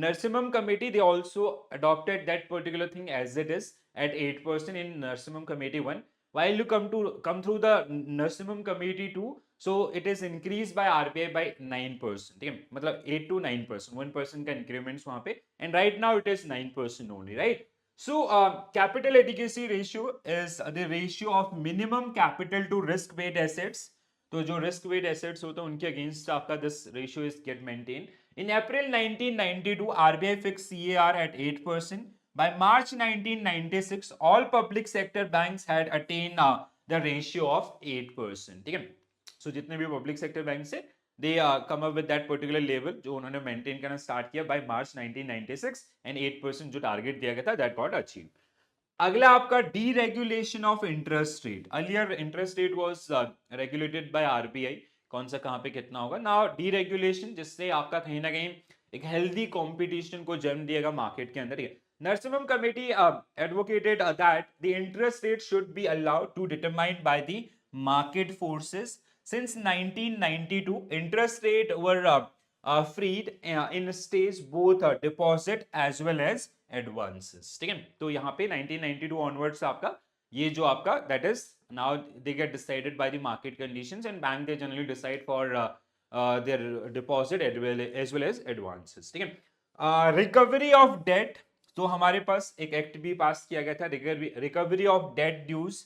Narasimhan Committee, they also adopted that particular thing as it is at 8% in Narasimhan Committee 1. While you come through the Narasimhan Committee 2, so it is increased by RBI by 9%. ठीक है, मतलब 8 to 9%, 1% का increments वहाँ पे, and right now it is 9% only, right? So capital adequacy ratio is the ratio of minimum capital to risk weight assets. तो जो risk wait assets होते हैं उनके अगेंस्ट आपका this ratio is get maintain. In April 1992 RBI fix CAR at 8%. By March 1996 all public sector banks had attain the ratio of 8%. ठीक है, सो जितने भी पब्लिक सेक्टर बैंक्स है they come up with that particular level जो उन्होंने maintain करना start किया bye March 1996, and 8% जो टारगेट दिया गया था दैट गॉट अचीव. अगला आपका deregulation of interest rate. Earlier interest rate was regulated by RBI, कौन सा कहां पे कितना होगा. नाउ डीरेगुलेशन, जिससे आपका कहीं ना कहीं एक हेल्दी कंपटीशन को जन्म दिएगा मार्केट के अंदर. Narasimham committee advocated that the interest rate should be allowed to determined by the market forces. Since 1992 interest rate were freed in stage both deposit as well as advances. ठीक है, तो यहाँ पे 1992 onwards आपका ये जो आपका that is now they get decided by the market conditions, and bank they generally decide for their deposit as well as advances. ठीक है, recovery of debt. तो हमारे पास एक एक्ट भी पास किया गया था, recovery of debt dues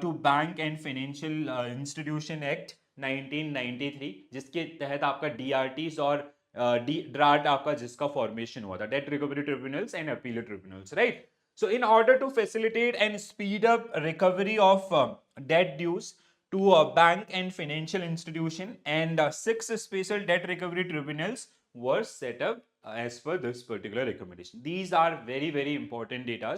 to bank and financial institution act 1993, जिसके तहत आपका डीआरटीज और ड्राट आपका जिसका फॉर्मेशन हुआ था, date recovery tribunals and appeal tribunals, right. So in order to facilitate and speed up recovery of debt dues to a bank and financial institution, and 6 special debt recovery tribunals were set up as per this particular recommendation. These are very, very important data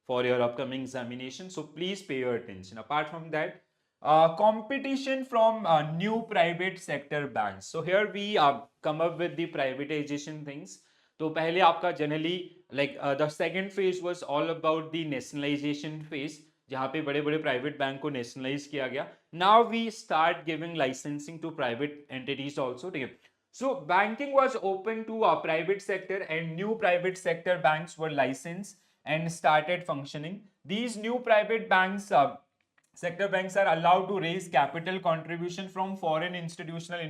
for your upcoming examination. So please pay your attention. Apart from that, competition from new private sector banks. So here we come up with the privatization things. तो पहले आपका generally like the second phase was all about the nationalisation phase, जहां पे बड़े बड़े private bank को nationalise किया गया. Now we start giving licensing to private entities also. ठीक है, so banking was open to private sector and new private sector banks were licensed and started functioning. These new private banks, sector banks, are allowed to raise capital contribution from foreign institutional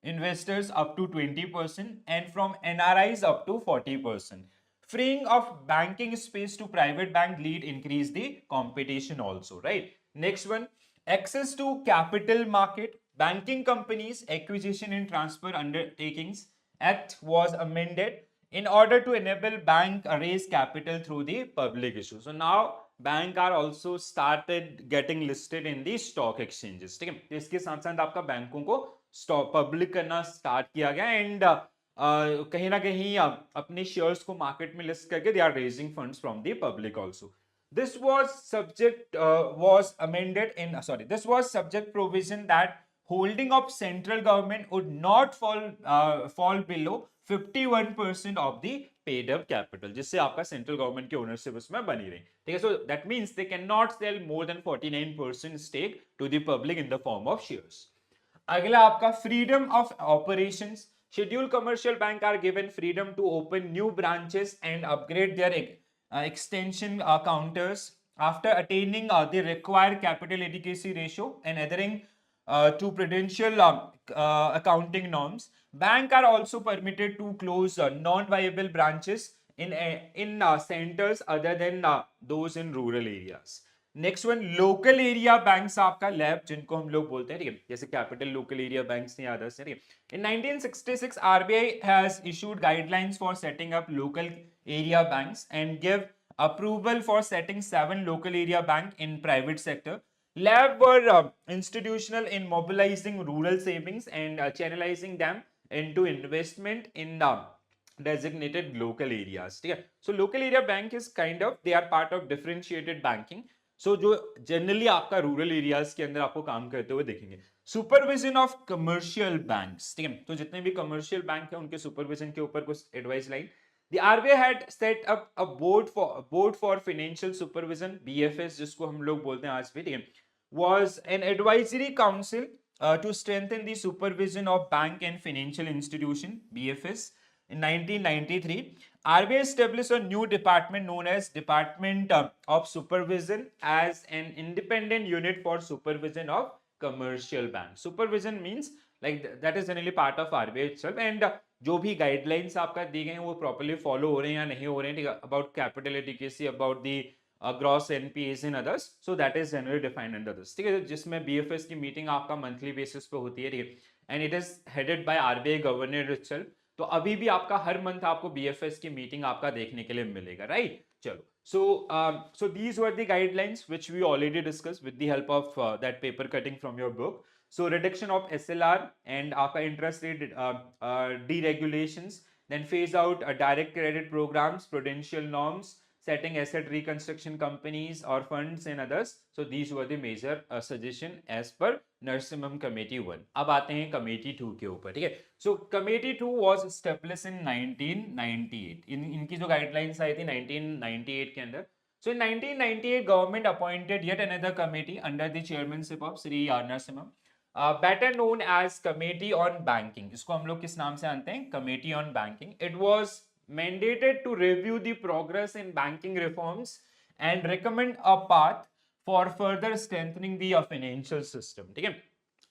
investors up to 20% and from NRIs up to 40%. Freeing of banking space to private bank lead increase the competition also, right? Next one, access to capital market. Banking companies acquisition and transfer undertakings act was amended in order to enable bank raise capital through the public issue. So now bank are also started getting listed in the stock exchanges. ठीक है, तो इसके साथ साथ आपका बैंकों को stock public करना स्टार्ट किया गया, एंड कहीं ना कहीं अपने शेयर्स को मार्केट में लिस्ट करके they are raising funds from the public also. This was amended in this was subject provision that holding of central government would not fall below 51% of the paid up capital, जिससे आपका central government की ownership उसमें बनी रही. ठीक है, so that means they can not sell more than 49% stake to the public in the form of shares. अगला आपका freedom of operations. Scheduled commercial bank are given freedom to open new branches and upgrade their extension counters after attaining the required capital adequacy ratio and adhering to prudential accounting norms. Bank are also permitted to close non-viable branches in centers other than those in rural areas. Next one, local area banks आपका lab जिनको हम लोग बोलते हैं. ठीक है, जैसे capital local area banks नहीं अदर्स. ठीक है, इन 1966 RBI has issued guidelines for setting up local area banks and give approval for setting 7 local area bank in private sector. Lab were institutional in mobilizing rural savings and channelizing them into investment in designated local areas. ठीक है, so local area bank is kind of, they are part of differentiated banking. So जो generally आपका rural areas के अंदर आपको काम करते हुए देखेंगे. Supervision of commercial banks. ठीक है, तो जितने भी कमर्शियल बैंक है उनके सुपरविजन के ऊपर कुछ advice line. The RBI had set up a board for financial supervision, BFS जिसको हम लोग बोलते हैं आज भी, ठीक है, was an advisory council to strengthen the supervision of bank and financial institution, BFS. In 1993, RBI established a new department known as Department of Supervision as an independent unit for supervision of commercial banks. Supervision means like that is generally part of RBI itself, and जो भी guidelines आपका दिए गए हैं वो properly follow हो रहे हैं या नहीं हो रहे हैं, ठीक है, about capital adequacy, about the gross NPS in others, so that is generally defined under this, ठीक है, जिसमें बीएफएस की मीटिंग आपका मंथली बेसिस पे होती है, ठीक है, and it is headed by RBI governor itself. तो अभी भी आपका हर मंथ आपको बीएफएस की मीटिंग आपका देखने के लिए मिलेगा, राइट. चलो, so these were the guidelines which we already discussed with the help of that paper cutting from your book. So reduction of SLR and आपका interest rate deregulations, then phase out direct credit programs, prudential norms, setting asset reconstruction companies or funds and others. So these were the major suggestion as per Narasimhan Committee 1. अब आते हैं Committee 2 के ऊपर, ठीक है. So Committee 2 was established in 1998. इनकी जो guidelines आई थी 1998 के अंदर. So in 1998, government appointed yet another committee under the chairmanship of Sri Narasimhan, better known as Committee on Banking. इसको हम लोग किस नाम से जानते हैं? Committee on Banking. It was mandated to review the progress in banking reforms and recommend a path for further strengthening the financial system. ठीक है,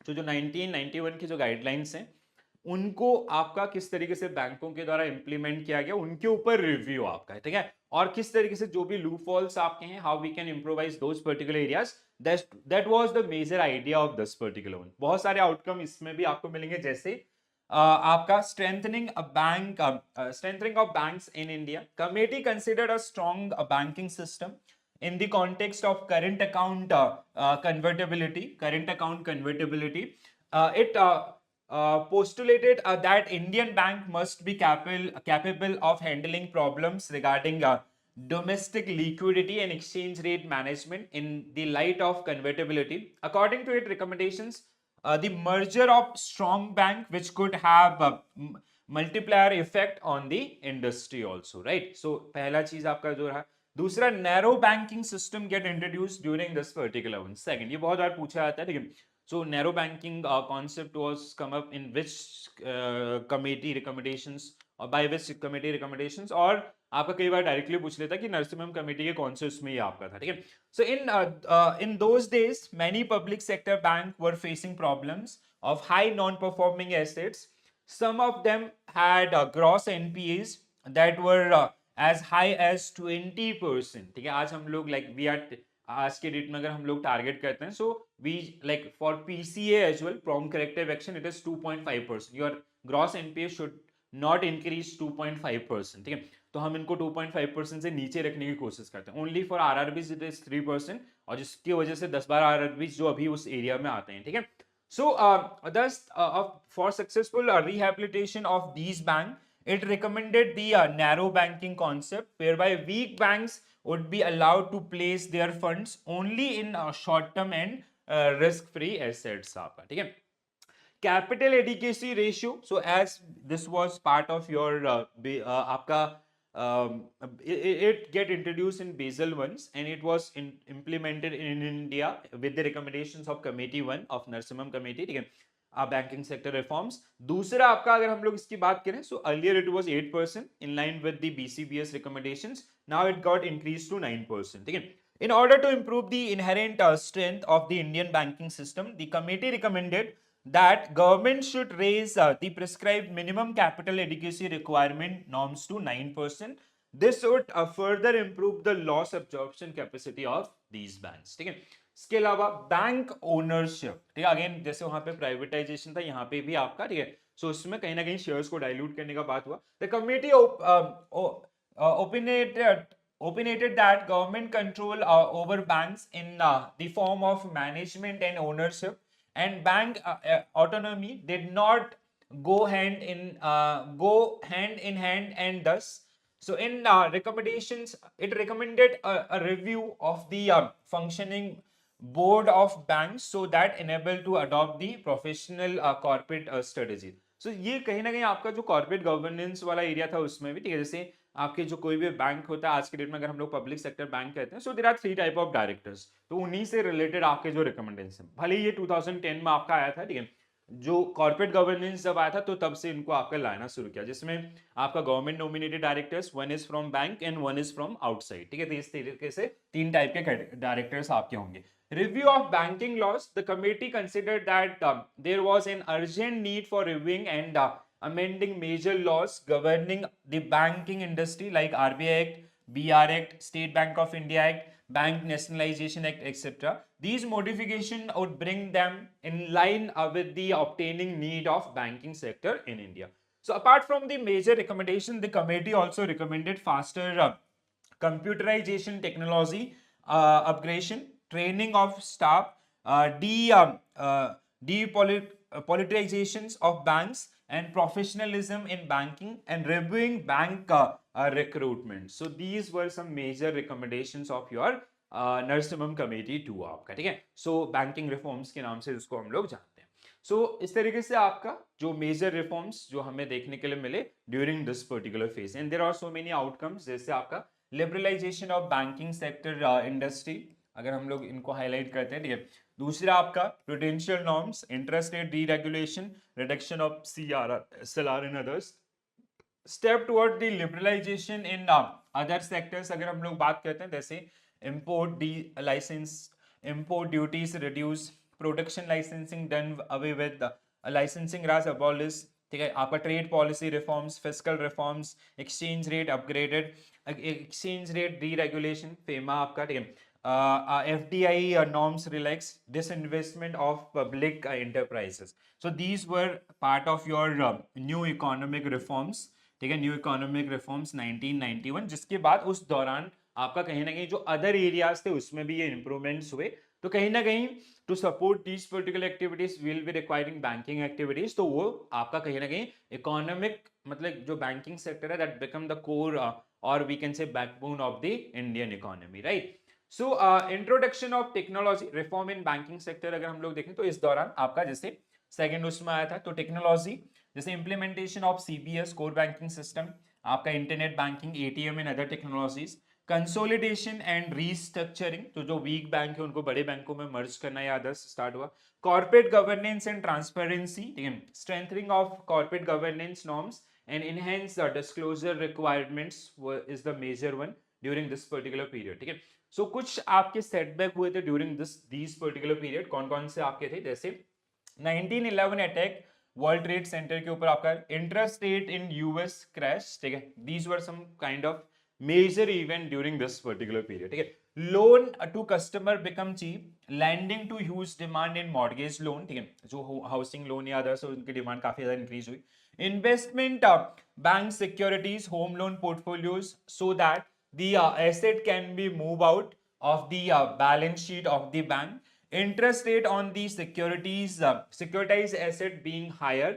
तो जो 1991 की जो गाइडलाइंस हैं उनको आपका किस तरीके से बैंकों के द्वारा इंप्लीमेंट किया गया, उनके ऊपर रिव्यू आपका है, ठीक है, और किस तरीके से जो भी लूपहोल्स आपके हैं, how we can improvise those particular areas, that was the major idea of this particular one. बहुत सारे आउटकम इसमें भी आपको मिलेंगे, जैसे आपका strengthening of banks in India. Committee considered a strong banking system in the context of current account convertibility. It postulated that Indian bank must be capable of handling problems regarding domestic liquidity and exchange rate management in the light of convertibility. According to its recommendations, the merger of strong bank which could have multiplier effect on the industry also, right? So पहला चीज आपका जो रहा. दूसरा, narrow banking system gate introduce during this particular one. Second, ये बहुत बार पूछा जाता है, ठीक है. सो narrow banking concept was come up in which committee recommendations और बाय विच कमेटी रिकमेंडेशंस, और आपका कई बार डायरेक्टली पूछ लेता है कि नरसिम्हम कमेटी के कौन से उसमें ये आपका था, ठीक है. So in those days many public sector bank were facing problems of high non performing assets. Some of them had gross NPS that were as high as 20%. ठीक है, आज हम लोग like we are आज के डेट में अगर हम लोग टारगेट करते हैं, so we like for PCA as well, prompt corrective action, it is 2.5%. your gross NPA should not increase 2.5%. ठीक है, तो हम इनको 2.5% से नीचे रखने की कोशिश करते हैं. Only for RRBs it is 3%, और जिसकी वजह से 10-12 RRBs जो अभी उस एरिया में आते हैं, ठीक है. So thus for successful rehabilitation of these banks, it recommended the narrow banking concept, whereby weak banks would be allowed to place their funds only in short-term and risk-free assets. आपका, ठीक है. Capital adequacy ratio. So as this was part of your आपका it get introduced in Basel once, and it was implemented in India with the recommendations of Committee 1 of Narasimhan Committee, ठीक है, banking sector reforms. दूसरा आपका अगर हम लोग इसकी बात करें, so earlier it was 8% in line with the BCBS recommendations. Now it got increase to 9%, ठीक है. In order to improve the inherent strength of the Indian banking system, the committee recommended that government should raise the prescribed minimum capital adequacy requirement norms to 9%. This would further improve the loss absorption capacity of these banks, ठीक है. इसके अलावा bank ownership, ठीक है, again जैसे वहां पे privatisation था, यहाँ पे भी आपका, ठीक है, सो उसमें कहीं ना कहीं शेयर्स को डाइल्यूट करने का बात हुआ. The committee opinionated that government control over banks in the form of management and ownership and bank autonomy did not go hand in hand, and thus so in recommendations it recommended a review of the functioning board of banks so that enable to adopt the professional corporate strategy. So ये कहीं ना कहीं आपका जो corporate governance वाला area था उसमें भी, ठीक है, जैसे आपके जो कोई भी बैंक होता है आज के डेट में, अगर हम लोग पब्लिक सेक्टर बैंक कहते हैं, so there are 3 type of directors. तो उन्हीं से रिलेटेड आपके जो रिकमेंडेशन, भले ही ये 2010 में आपका आया था, ठीक है, जो कॉर्पोरेट गवर्नेंस जब आया था तो तब से इनको आपका लाना शुरू किया, जिसमें आपका government nominated directors, one is from bank and one is from outside, ठीक है। तो इस तरीके से 3 टाइप के डायरेक्टर्स आपके होंगे। Review of banking laws. The committee considered that there was an urgent need for reviewing and amending major laws governing the banking industry like RBI Act, BR Act, State Bank of India Act, Bank Nationalization Act, etc. These modifications would bring them in line with the obtaining need of banking sector in India. So apart from the major recommendation, the committee also recommended faster computerization technology upgradation, training of staff, depoliticizations of banks, and professionalism in banking, and reviewing bank recruitment. So these were some major recommendations of your Narasimham committee 2 आपका, ठीक है। So banking reforms के नाम से जिसको हम लोग जानते हैं। सो इस तरीके से आपका जो मेजर रिफॉर्म्स जो हमें देखने के लिए मिले during this particular phase, and there are so many outcomes, जैसे आपका liberalisation of banking sector industry, अगर हम लोग इनको हाईलाइट करते हैं, ठीक है। दूसरा आपका prudential norms, interest rate deregulation, reduction of CRR, SLR and others, step toward the liberalisation in other sectors. अगर हम लोग बात करते हैं जैसे import license, import duties reduce, production licensing done away with, licensing Raj abolish, ठीक है। आपका trade policy reforms, fiscal reforms, exchange rate upgraded, exchange rate deregulation, FEMA आपका, ठीक है। FDI norms relax, disinvestment of public enterprises. So these were part of your new economic reforms, ठीक है, new economic reforms 1991, जिसके बाद उस दौरान आपका कहीं ना कहीं जो अदर एरियाज थे उसमें भी ये इंप्रूवमेंट्स हुए। तो कहीं ना कहीं to support these particular activities will be requiring banking activities, तो वो आपका कहीं ना कहीं इकोनॉमिक, मतलब जो बैंकिंग सेक्टर है दैट बिकम द कोर और we can say backbone of the Indian economy, right. So introduction of technology reform in banking sector अगर हम लोग देखें तो इस दौरान आपका जैसे सेकेंड उसमें आया था, तो टेक्नोलॉजी जैसे implementation of CBS core banking system, आपका internet banking, ATM and other technologies, consolidation and restructuring, तो जो वीक बैंक है उनको बड़े बैंकों में मर्ज करना या अदर्स स्टार्ट हुआ, कॉर्पोरेट गवर्नेंस एंड ट्रांसपेरेंसी, ठीक है, strengthening of corporate governance norms and enhance disclosure requirements is the major one during this particular period, ठीक है। सो कुछ आपके सेटबैक हुए थे ड्यूरिंग दिस पर्टिकुलर पीरियड, कौन कौन से आपके थे, जैसे 1911 अटैक वर्ल्ड ट्रेड सेंटर के ऊपर, आपका interest rate in US crash, ठीक है। These were some kind of major event during this particular period, ठीक है। Loan to customer become cheap, lending to huge demand in mortgage loan, ठीक है, जो हाउसिंग लोन या अदर्स उनकी demand काफी ज्यादा इंक्रीज हुई। Investment bank securities home loan portfolios so that the asset can be moved out of the balance sheet of the bank. Interest rate on the securities, securitized asset being higher,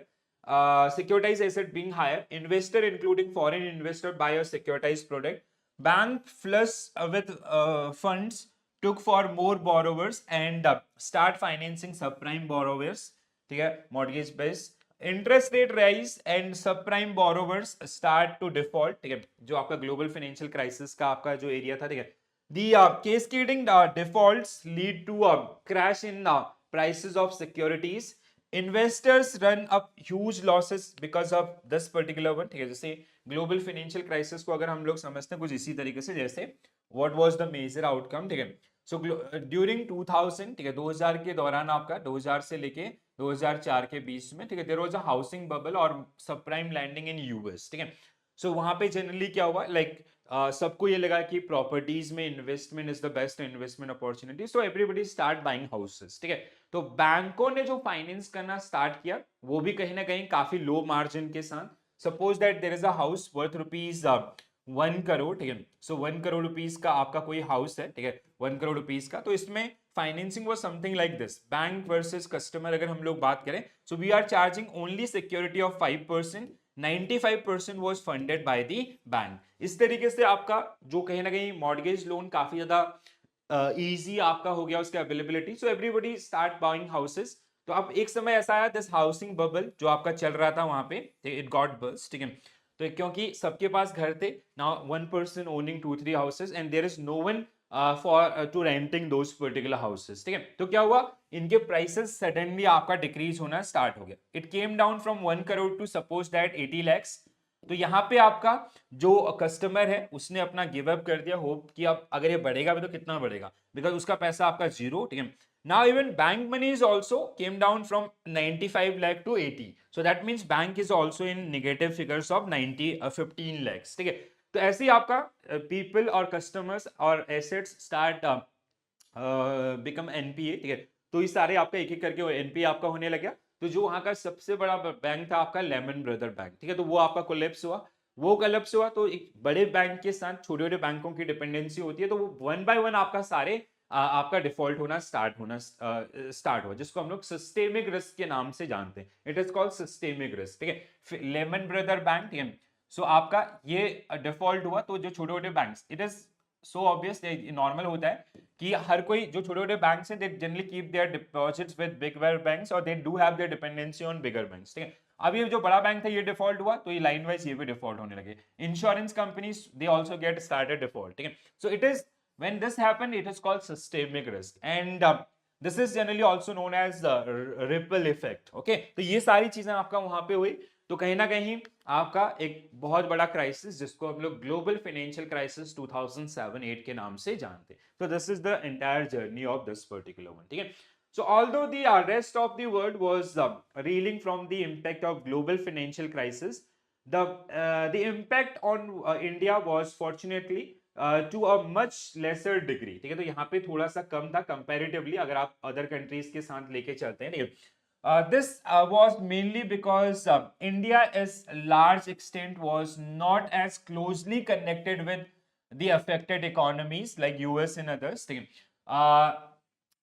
securitized asset being higher, investor including foreign investor buy a securitized product, bank flush with funds took for more borrowers and start financing subprime borrowers, ठीक है, mortgage based, interest rate rise and sub prime borrowers start to default, ठीक है, जो आपका global financial crisis का आपका जो area था, ठीक है। The cascading defaults lead to crash in prices of securities, investors run up huge losses because of this particular one, ठीक है। जैसे ग्लोबल फाइनेंशियल क्राइसिस को अगर हम लोग समझते हैं कुछ इसी तरीके से, जैसे what was the major outcome, ठीक है। सो ड्यूरिंग 2000, ठीक है, 2000 के दौरान आपका 2000 से लेके 2004 के बीच में, ठीक है, there was a housing bubble और सब प्राइम लैंडिंग इन US, ठीक है। सो वहां पे जनरली क्या हुआ, लाइक सबको ये लगा कि प्रॉपर्टीज में investment is the best investment opportunity, so everybody start buying houses, ठीक है। तो बैंकों ने जो फाइनेंस करना स्टार्ट किया वो भी कहीं ना कहीं काफी लो मार्जिन के साथ। Suppose that there is a house worth rupees 1 crore, ठीक है। सो 1 करोड़ रुपीज का आपका कोई हाउस है, ठीक है, 1 करोड़ रुपीज का, तो इसमें financing was something like this, bank versus customer अगर हम लोग बात करें, so we are charging only security of 5%, 95% was funded by the bank. इस तरीके से आपका जो कहीं ना कहीं मॉर्गेज लोन काफी ज्यादा इजी आपका हो गया उसका availability, so everybody start buying houses. तो अब एक समय ऐसा आया दिस हाउसिंग बबल जो आपका चल रहा था वहां पे, इट गॉट बर्स्ट, ठीक है। तो क्योंकि सबके पास घर थे, now one person owning 2-3 houses and there is no one for to renting those particular houses, ठीक है। तो क्या हुआ, इनके प्राइसेस सडनली आपका डिक्रीज होना स्टार्ट हो गया। It came down from 1 crore to suppose that 80 lakhs। तो यहाँ पे आपका जो कस्टमर है उसने अपना गिव अप कर दिया, होप कि अब अगर ये बढ़ेगा भी तो कितना बढ़ेगा, बिकॉज उसका पैसा आपका जीरो, ठीक है। Now even bank money is also came down from 95 lakh to 80. So that means bank is also in negative figures of 15 lakhs. ठीक है। तो ऐसे ही आपका people और customers और assets start become NPA, ठीक है। तो ये सारे आपका एक एक करके NPA आपका होने लग गया। तो जो वहां का सबसे बड़ा बैंक था आपका लेमन ब्रदर बैंक, ठीक है, तो वो आपका कोलैप्स हुआ। वो कोलैप्स हुआ तो एक बड़े बैंक के साथ छोटे छोटे बैंकों की डिपेंडेंसी होती है, तो वो वन बाय वन आपका सारे आपका डिफॉल्ट होना स्टार्ट हुआ, जिसको हम लोग सिस्टेमिक रिस्क के नाम से जानते हैं। It is called systemic risk, ठीक है। लेमन ब्रदर बैंक, ठीक है। सो आपका ये डिफॉल्ट हुआ, तो जो छोटे छोटे bank, it is so obvious, normal होता है कि हर कोई जो छोटे छोटे बैंक्स हैं, they generally keep their deposits with bigger banks और they do have their dependency on bigger banks, ठीक है। अब ये जो बड़ा बैंक था ये डिफॉल्ट हुआ, तो ये लाइन वाइज ये भी डिफॉल्ट होने लगे। Insurance companies they also get started default, ठीक है। So it is when this happened it is called systemic risk and this is generally also known as ripple effect, okay। तो ये सारी चीजें आपका वहां पे हुई, तो कहीं ना कहीं आपका एक बहुत बड़ा क्राइसिस जिसको हम लोग ग्लोबल फाइनेंशियल क्राइसिस 2007-8 के नाम से जानते हैं। तो this is the entire journey of this particular one, ठीक है। So although the rest of the world was reeling from the impact of global financial crisis, the impact on India was fortunately to a much lesser degree, ठीक है। तो यहाँ पे थोड़ा सा कम था कंपैरेटिवली, अगर आप अदर कंट्रीज के साथ लेके चलते हैं, ठीक है। This was mainly because India is large extent was not as closely connected with the affected economies like US and others, ठीक है।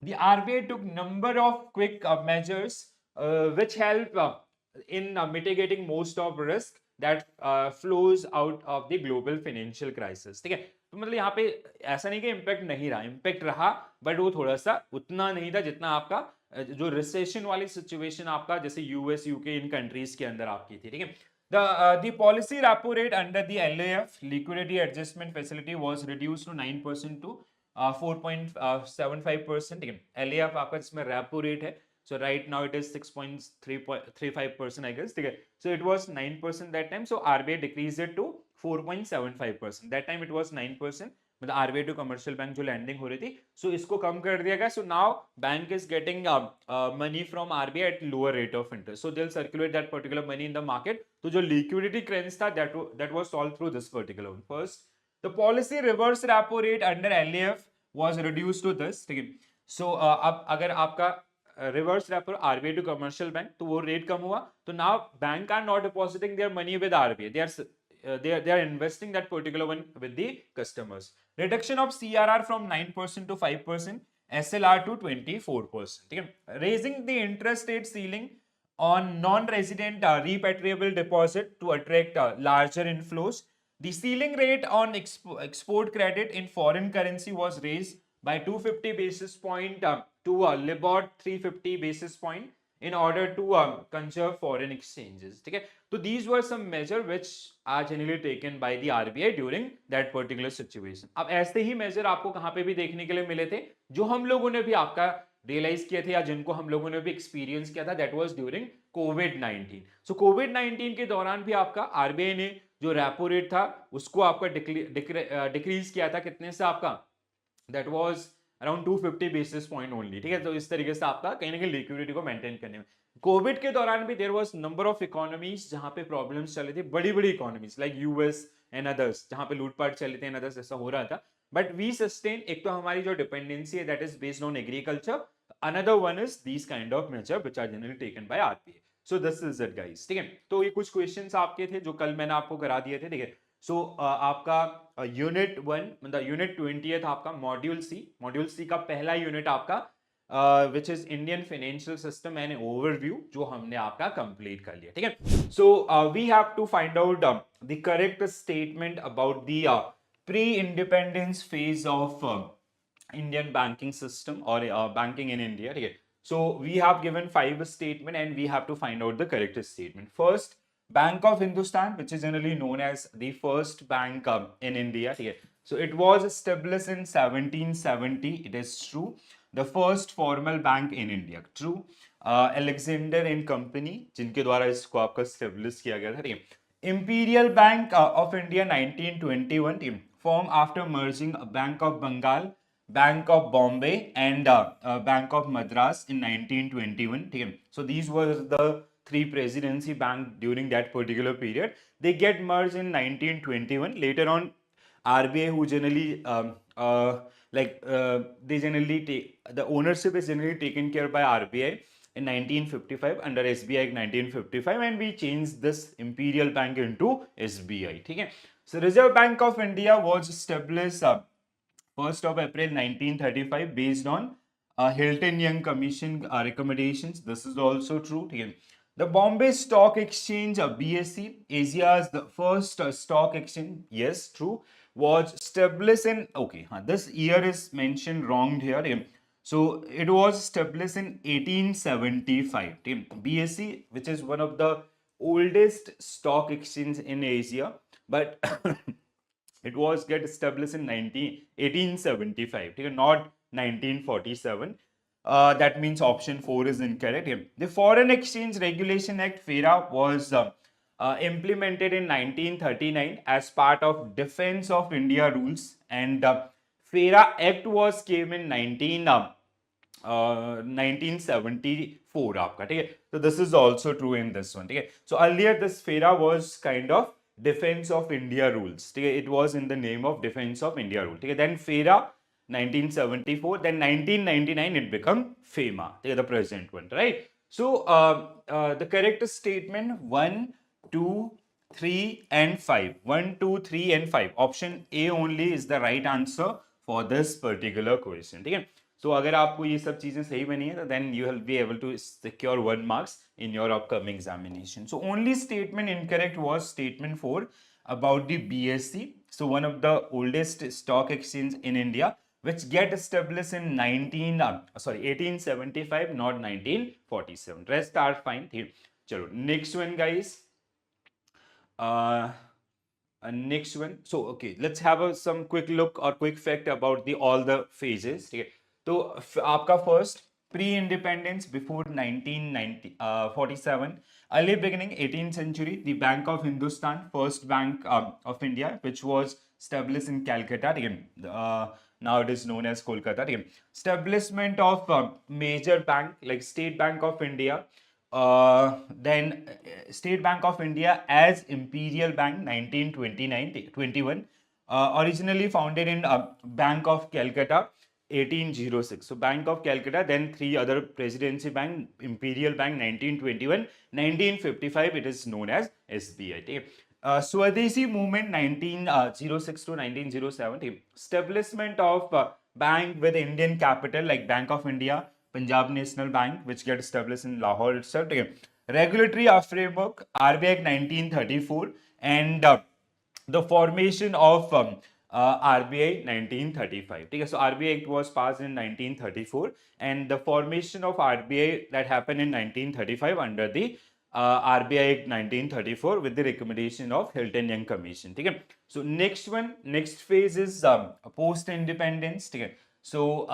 The RBI took number of quick measures which help in mitigating most of risk that flows out of the global financial crisis, ठीक है। तो मतलब यहाँ पे ऐसा नहीं कि इम्पैक्ट नहीं रहा, इम्पैक्ट रहा, बट वो थोड़ा सा उतना नहीं था जितना आपका जो रिसेशन वाली सिचुएशन आपका जैसे यूएस यूके इन कंट्रीज के अंदर आपकी थी, ठीक है। The policy repo rate under the LAF liquidity adjustment facility was reduced to 9% to 4.75%, ठीक है। LAF आपका जिसमें रेपो रेट है, so right now it is 6.35%, I guess, ठीक है। So it was 9% that time, so RBI decreased it to 4.75%, that time it was 9%, मतलब RBI to commercial bank जो lending हो रही थी, सो इसको कम कर दिया गया। So now bank is getting money from RBI at lower rate of interest, so they will circulate that particular money in the market. तो जो लिक्विडिटी क्रेंज था that was solve through this particular one. First the policy reverse repo rate under LAF was reduced to this, ठीक है। So अब अगर आपका reverse repo RBI to commercial bank, तो वो रेट कम हुआ, तो now bank are not depositing their money with RBI, they are investing that particular one with the customers. Reduction of CRR from 9% to 5%, SLR to 24%, ठीक है। Raising the interest rate ceiling on non-resident repatriable deposit to attract larger inflows. The ceiling rate on export credit in foreign currency was raised by 250 basis point to LIBOR 350 basis point in order to conserve foreign exchanges, ठीक है। तो these were some measure which are generally taken by the RBI during that particular situation. अब ऐसे ही measure आपको कहाँ पे भी देखने के लिए मिले थे, जो हम लोगों ने भी आपका रियलाइज किए थे या जिनको हम लोगों ने भी एक्सपीरियंस किया था, दैट वाज ड्यूरिंग कोविड-19। सो कोविड-19 के दौरान भी आपका आरबीआई ने जो रेपो रेट था उसको आपका डिक्रीज किया था, कितने से आपका, that was around 250 basis point only, ठीक है। तो इस तरीके से आपका कहीं ना कहीं लिक्विडिटी को मेंटेन करने में कोविड के दौरान भी there was number of economies जहां पे प्रॉब्लम्स चल रही थी, बड़ी बड़ी economies like US and others, जहां पे लूटपाट चल रहे थे एंड अदर्स, ऐसा हो रहा था। बट वी सस्टेन, एक तो हमारी जो डिपेंडेंसी है that is based on agriculture, another one is these kind of major which are generally taken by RBI. So this is it guys, ठीक है। तो ये कुछ क्वेश्चंस आपके थे जो कल मैंने आपको करा दिए थे, ठीक है। सो आपका यूनिट 1 मतलब यूनिट 20th आपका मॉड्यूल सी का पहला यूनिट आपका which is Indian financial system and overview, जो हमने आपका कंप्लीट कर लिया, ठीक है। So we have to find out the correct statement about the pre-independence phase of Indian banking system or banking in India, ठीक है। So we have given 5 statement and we have to find out the correct statement. First, Bank of Hindustan, which is generally known as the first bank in India. ठीक है? So it was established in 1770. It is true. The first formal bank in India. True. Alexander and Company, जिनके द्वारा इसको आपका establish किया गया था. ठीक है? Imperial Bank of India 1921. ठीक है? Formed after merging Bank of Bengal, Bank of Bombay and Bank of Madras in 1921. ठीक है? So these were the three presidency bank during that particular period. They get merged in 1921. Later on, RBI, who generally they generally take the ownership is generally taken care by RBI in 1955 under SBI Act 1955, and we changed this Imperial Bank into SBI. ठीक है? So Reserve Bank of India was established 1st of April 1935 based on Hilton Young Commission recommendations. This is also true. ठीक है? The Bombay Stock Exchange, BSE, Asia's the first stock exchange, yes, true, was established in, okay, this year is mentioned wrong here. So it was established in 1875. BSE, which is one of the oldest stock exchange in Asia, but it was get established in 1875, not 1947. That means option 4 is incorrect. The Foreign Exchange Regulation Act FERA was implemented in 1939 as part of Defense of India rules, and FERA Act was came in 1974 आपका. ठीक है? So this is also true in this one. ठीक है? So earlier this FERA was kind of Defense of India rules. ठीक है? It was in the name of Defense of India rule. ठीक है? Then FERA 1974, then 1999 it become FEMA, the present one, right? So the correct statement 1, 2, 3 and 5. 1, 2, 3 and 5. Option A only is the right answer for this particular question. ठीक है? So अगर आपको ये सब चीजें सही बनी है, then you will be able to secure 1 marks in your upcoming examination. So only statement incorrect was statement 4 about the BSE. So one of the oldest stock exchange in India, which get established in 1875, not 1947. Rest are fine. Chalo, next one, guys. Next one. So okay, let's have some quick look or quick fact about all the phases. Okay. So आपका first pre-independence before 1947, early beginning 18th century, the Bank of Hindustan, first bank of India, which was established in Calcutta. Now it is known as Kolkata. Establishment of major bank like State Bank of India, then State Bank of India as Imperial Bank 1921, originally founded in Bank of Calcutta 1806. So Bank of Calcutta, then 3 other presidency bank, Imperial Bank 1921, 1955 it is known as SBI. Swadeshi movement 1906 to 1907. Establishment of bank with Indian capital like Bank of India, Punjab National Bank, which get established in Lahore itself. Regulatory framework, RBI Act 1934, and the formation of RBI 1935. So RBI Act was passed in 1934, and the formation of RBI that happened in 1935 under the RBI Act 1934 with the recommendation of Hilton Young Commission. So next phase is post-independence. So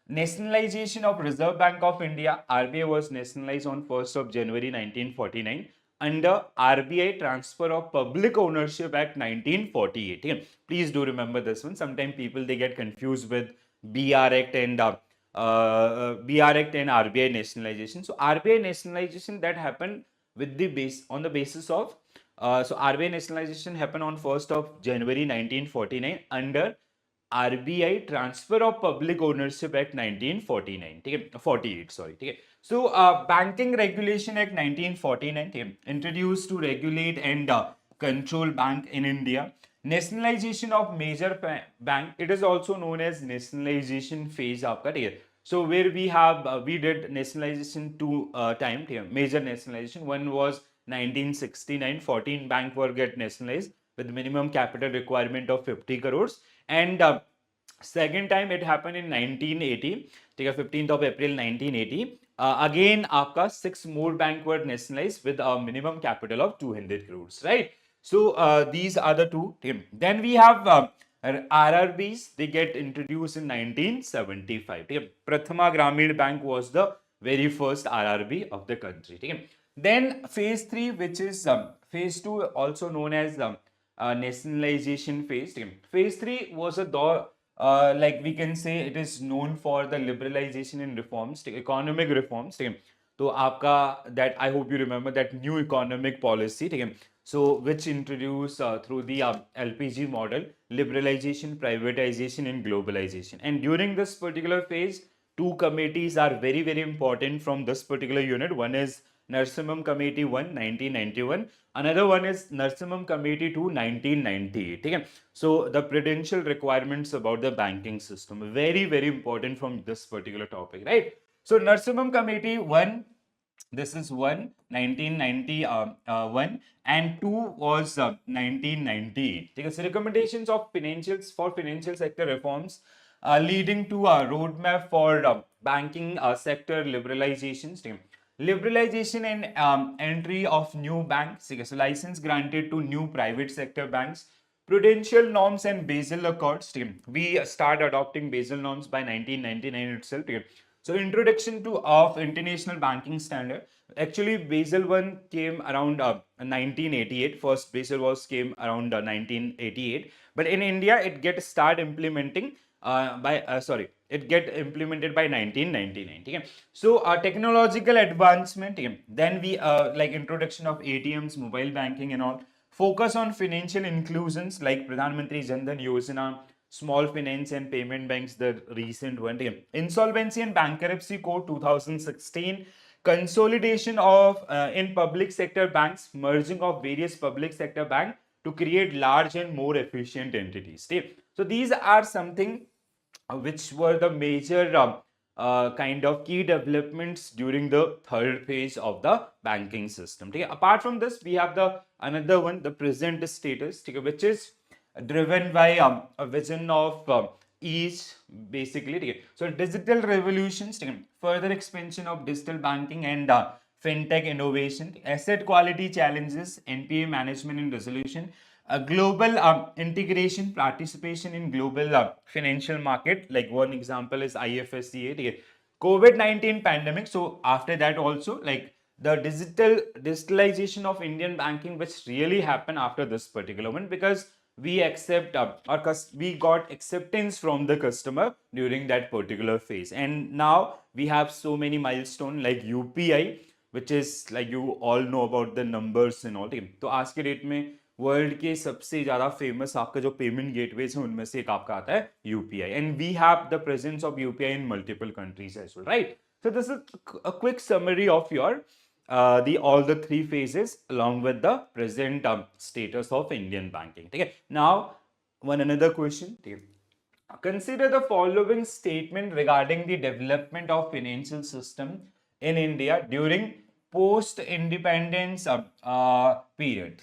nationalization of Reserve Bank of India, RBI was nationalized on 1st of January 1949 under RBI Transfer of Public Ownership Act 1948. Please do remember this one. Sometimes people they get confused with BR Act and RBI nationalization. So RBI nationalization that happened with the basis of so RBI nationalization happened on 1st of January 1949 under RBI Transfer of Public Ownership Act 1949. 48, sorry. So Banking Regulation Act 1949 introduced to regulate and control bank in India. Nationalization of major bank, it is also known as nationalization phase. So where we have we did nationalization 2 times here, major nationalization. One was 1969, 14 bank were get nationalized with minimum capital requirement of 50 crores, and second time it happen in 1980, ठीक है, 15 अप्रैल 1980. Again आपका 6 more bank were nationalized with a minimum capital of 200 crores, right? So these are the two. Then we have RRBs. They get introduced in 1975. ठीक है, Prathama Gramin Bank was the very first RRB of the country. ठीक है. Then phase 3, which is phase 2, also known as nationalization phase. ठीक है. Phase 3 was a like we can say it is known for the liberalization and reforms, economic reforms. ठीक है. तो आपका that I hope you remember that new economic policy, ठीक है, so which introduced through the LPG model, liberalization, privatization and globalization. And during this particular phase, two committees are very important from this particular unit. One is Narsimham Committee 1, 1991. Another one is Narsimham Committee 2, 1998. Okay? So the prudential requirements about the banking system, very important from this particular topic, right? So Narsimham Committee 1, this is 1991, and 2 was 1998. Okay? So recommendations of financial sector reforms leading to a roadmap for banking sector liberalizations. Okay? Liberalization and entry of new banks, so license granted to new private sector banks, prudential norms and Basel Accords. We start adopting Basel norms by 1999 itself. So introduction to of international banking standard. Actually, Basel 1 came around 1988. First Basel was came around 1988, but in India it get start implementing it get implemented by 1999. Okay? So technological advancement, okay? Then we like introduction of ATMs, mobile banking and all. Focus on financial inclusions like Pradhan Mantri Jan Dhan Yojana, small finance and payment banks, the recent one. Okay? Insolvency and Bankruptcy Code 2016. Consolidation of in public sector banks, merging of various public sector banks to create large and more efficient entities. Okay? So these are something which were the major kind of key developments during the third phase of the banking system. Okay? Apart from this, we have the another one, the present status, okay, which is driven by a vision of ease, basically. Okay? So digital revolutions, okay, further expansion of digital banking and fintech innovation, asset quality challenges, NPA management and resolution, global integration, participation in global financial market. Like one example is IFSC, COVID-19 pandemic. So after that also, like the digitalization of Indian banking, which really happened after this particular one, because we accept we got acceptance from the customer during that particular phase. And now we have so many milestones like UPI, which is like you all know about the numbers and all. तो आज के date में world के सबसे ज्यादा famous आपका जो payment gateways है उनमें से एक आपका आता है UPI, and we have the presence of UPI in multiple countries as well, right? So this is a quick summary of your the all the three phases along with the present status of Indian banking. Okay, now one another question. Okay. Consider the following statement regarding the development of financial system in India during post-independence period.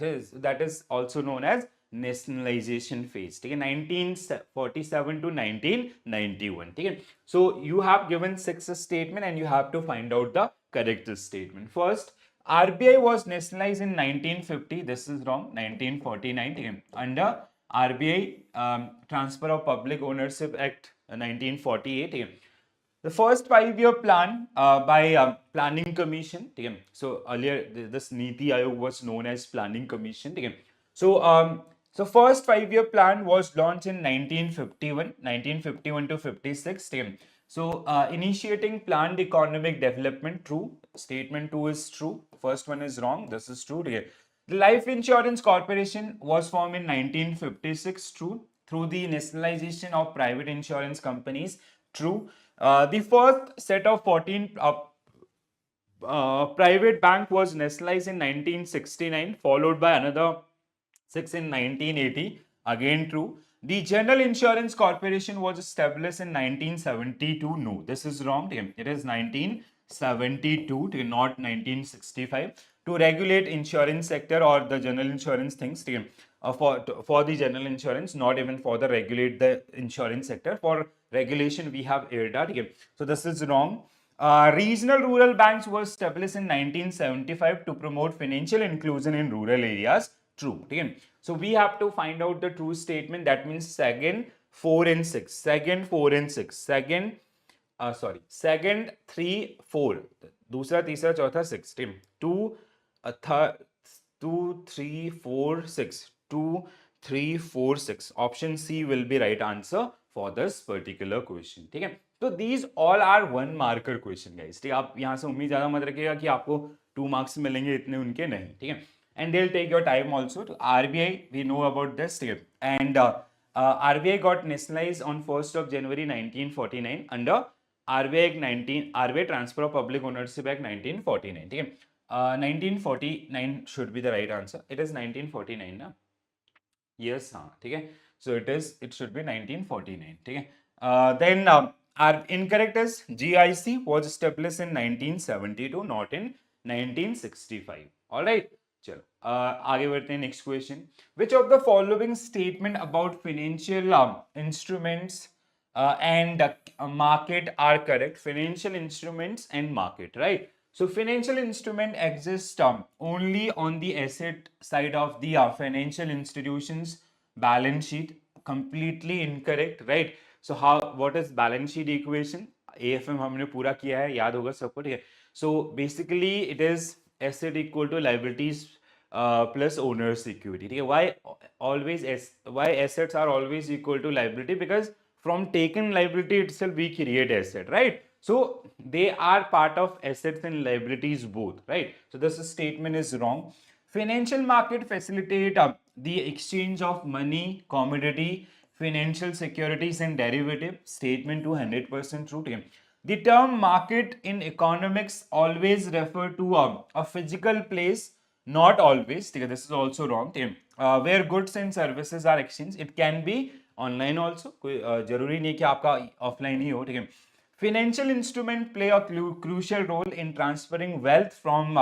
That is also known as nationalization phase. Okay, 1947 to 1991. Okay, so you have given 6 statement and you have to find out the correct statement. First, RBI was nationalized in 1950. This is wrong. 1949. Okay, under RBI Transfer of Public Ownership Act 1948. Okay. The first 5-year plan by Planning Commission. Okay. So earlier this Niti Aayog was known as Planning Commission. Okay. So first 5-year plan was launched in 1951 to 56. Okay. So initiating planned economic development, true. Statement 2 is true. First one is wrong. This is true. Okay. The Life Insurance Corporation was formed in 1956, true. Through the nationalization of private insurance companies, true. The first set of 14 private bank was nationalized in 1969, followed by another 6 in 1980, again true. The General Insurance Corporation was established in 1972, no, this is wrong. It is 1972, not 1965, to regulate insurance sector or the general insurance things. for the general insurance, not even for the regulate the insurance sector. For regulation, we have IRDA. Okay? So this is wrong. Regional rural banks were established in 1975 to promote financial inclusion in rural areas. True. Okay? So we have to find out the true statement. That means second, 4 and 6. Second, 4 and 6. Second, 3, 4. दूसरा तीसरा चौथा 6. 2, 2, 3, 4, 6. 2, 3, 4, 6. Option C will be right answer for this particular question. ठीक है. तो these all are one marker question guys. ठीक है. आप यहाँ से उम्मीद ज़्यादा मत रखिएगा कि आपको 2 marks मिलेंगे, इतने उनके नहीं. ठीक है. And they'll take your time also. To RBI, we know about this. ठीक है. And RBI got nationalized on 1st of January 1949 under RBI Transfer of Public Ownership Act 1949. ठीक है. 1949 should be the right answer. It is 1949 ना? Yes, हाँ. ठीक है. So it should be 1949. ठीक है. Then our incorrect is GIC was established in 1972, not in 1965. All right. चलो आगे बढ़ते हैं. Next question. Which of the following statement about financial instruments and market are correct? Financial instruments and market, right? So financial instrument exists only on the asset side of the financial institutions balance sheet. Completely incorrect, right? So what is balance sheet equation? AFM हमने पूरा किया है, याद होगा सबको. ठीक है. So basically it is asset equal to liabilities plus owner's equity. ठीक है. Why assets are always equal to liability? Because from taken liability itself we create asset, right? So they are part of assets and liabilities both, right? So this statement is wrong. Financial market facilitate the exchange of money, commodity, financial securities and derivative. Statement 200% true. The term market in economics always refer to a physical place, not always. This is also wrong. Where goods and services are exchanged. It can be online also. कोई जरूरी नहीं कि आपका offline ही हो. ठीक है. Financial instrument play a crucial role in transferring wealth from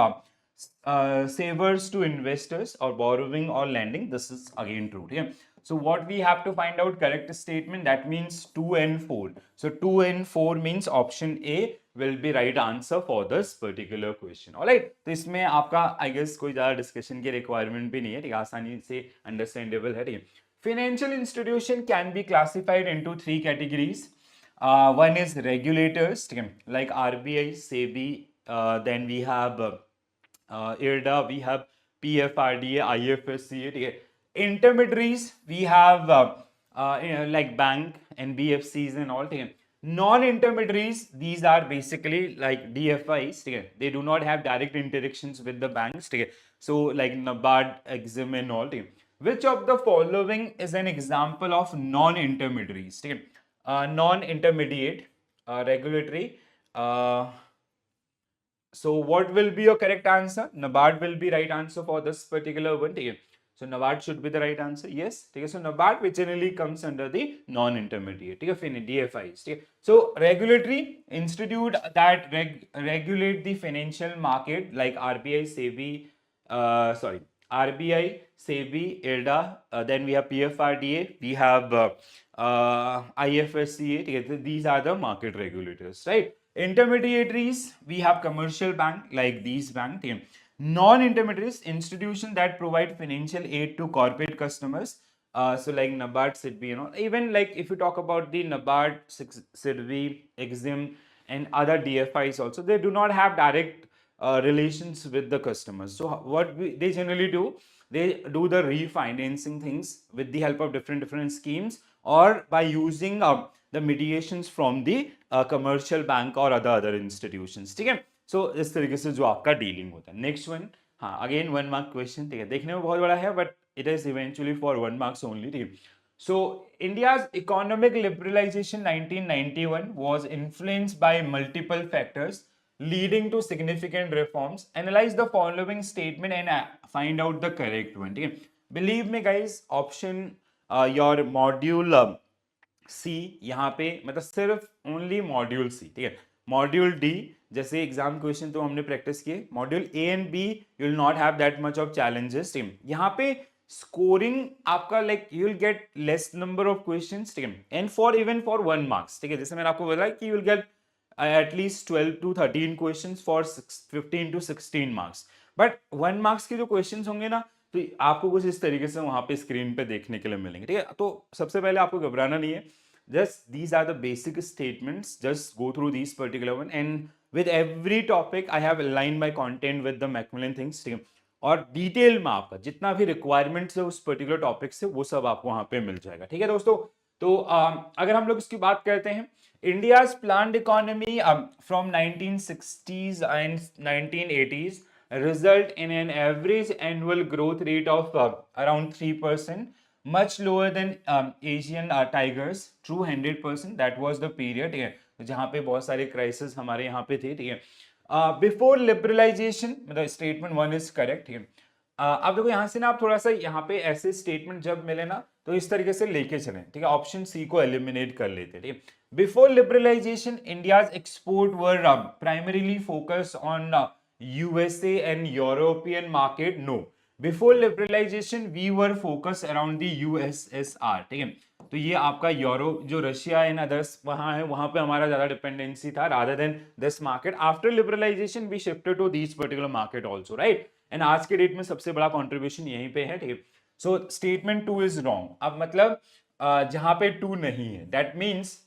savers to investors or borrowing or lending. This is again true. Okay? So what we have to find out correct statement, that means 2 and 4. So 2 and 4 means option A will be right answer for this particular question. Alright, तो इसमें आपका I guess कोई ज़्यादा discussion की requirement भी नहीं है. ठीक है, आसानी से understandable है. ठीक है. Financial institution can be classified into 3 categories. One is regulators, like RBI, SEBI, then we have IRDA, we have PFRDA, IFSC. Intermediaries, we have like bank, NBFCs and all. Non-intermediaries, these are basically like DFIs. They do not have direct interactions with the banks. So like NABARD, EXIM and all. Which of the following is an example of non-intermediaries? Non-intermediate, regulatory. So what will be your correct answer? NABARD will be right answer for this particular one. So NABARD should be the right answer. Yes. So NABARD which generally comes under the non-intermediate. DFIs. So regulatory institute that regulate the financial market like RBI, SEBI, RBI, SEBI, IRDA, then we have PFRDA, we have IFSC. These are the market regulators, right? Intermediaries, we have commercial bank like these banks. Non-intermediaries, institutions that provide financial aid to corporate customers. So like NABARD, SIDBI, even like if you talk about the NABARD, SIDBI, EXIM and other DFIs also, they do not have direct relations with the customers. So what they generally do, they do the refinancing things with the help of different schemes or by using the mediations from the commercial bank or other institutions. ठीक है. So इस तरीके से जो आपका dealing होता है. Next one, हाँ अगेन 1 मार्क क्वेश्चन. ठीक है, देखने में बहुत बड़ा है but it is eventually for 1 marks only. ठीक है. So India's economic liberalization 1991 was influenced by multiple factors leading to significant reforms. Analyze the following statement and find out the correct one. ठीक है. Believe me guys, option your module C यहाँ पे मतलब सिर्फ only module C. ठीक है. Module D जैसे exam question तो हमने प्रैक्टिस किए. Module A and B you will not have that much of challenges. यहाँ पे स्कोरिंग आपका like you will get less number of questions, ठीक है, and for even for 1 marks, ठीक है, जैसे मैंने आपको बोला कि you will get at least 12 to 13 questions for 15 to 16 marks, but 1 marks के जो क्वेश्चंस होंगे ना, तो आपको कुछ इस तरीके से वहां पे स्क्रीन पे देखने के लिए मिलेंगे, ठीक है। तो सबसे पहले आपको घबराना नहीं है, just these are the basic statements, just go through these particular one, and with every topic I have aligned my content with the Macmillan things, ठीक है, और डिटेल में आपका जितना भी रिक्वायरमेंट्स है उस पर्टिकुलर टॉपिक से वो सब आपको वहां पे मिल जाएगा, ठीक है दोस्तों। तो अगर हम लोग इसकी बात करते हैं, India's planned economy from 1960s and 1980s result in an average annual growth rate of around 3%, much lower than Asian tigers, true 100%, that was the period, ठीक है, जहाँ पे बहुत सारे क्राइसिस हमारे यहाँ पे थे, ठीक है। बिफोर लिबरलाइजेशन, मतलब स्टेटमेंट 1 इज करेक्ट, ठीक है। अब देखो यहाँ से ना आप थोड़ा सा यहाँ पे ऐसे स्टेटमेंट जब मिले ना तो इस तरीके से लेके चलें, ठीक है, ऑप्शन सी को एलिमिनेट कर लेते, ठीक है। Before liberalisation India's export were primarily focus on USA and European market, no. Before liberalization we were focused around the USSR, ठीक है। तो ये आपका यूरोप जो रशिया एंड अदर्स वहां है, वहां पे हमारा ज्यादा डिपेंडेंसी था rather than this market. After liberalisation we shifted to this particular market also, right, and आज के डेट में सबसे बड़ा कंट्रीब्यूशन यहीं पे है, ठीक है। So statement 2 is wrong. अब मतलब जहां पे 2 नहीं है दैट मीन्स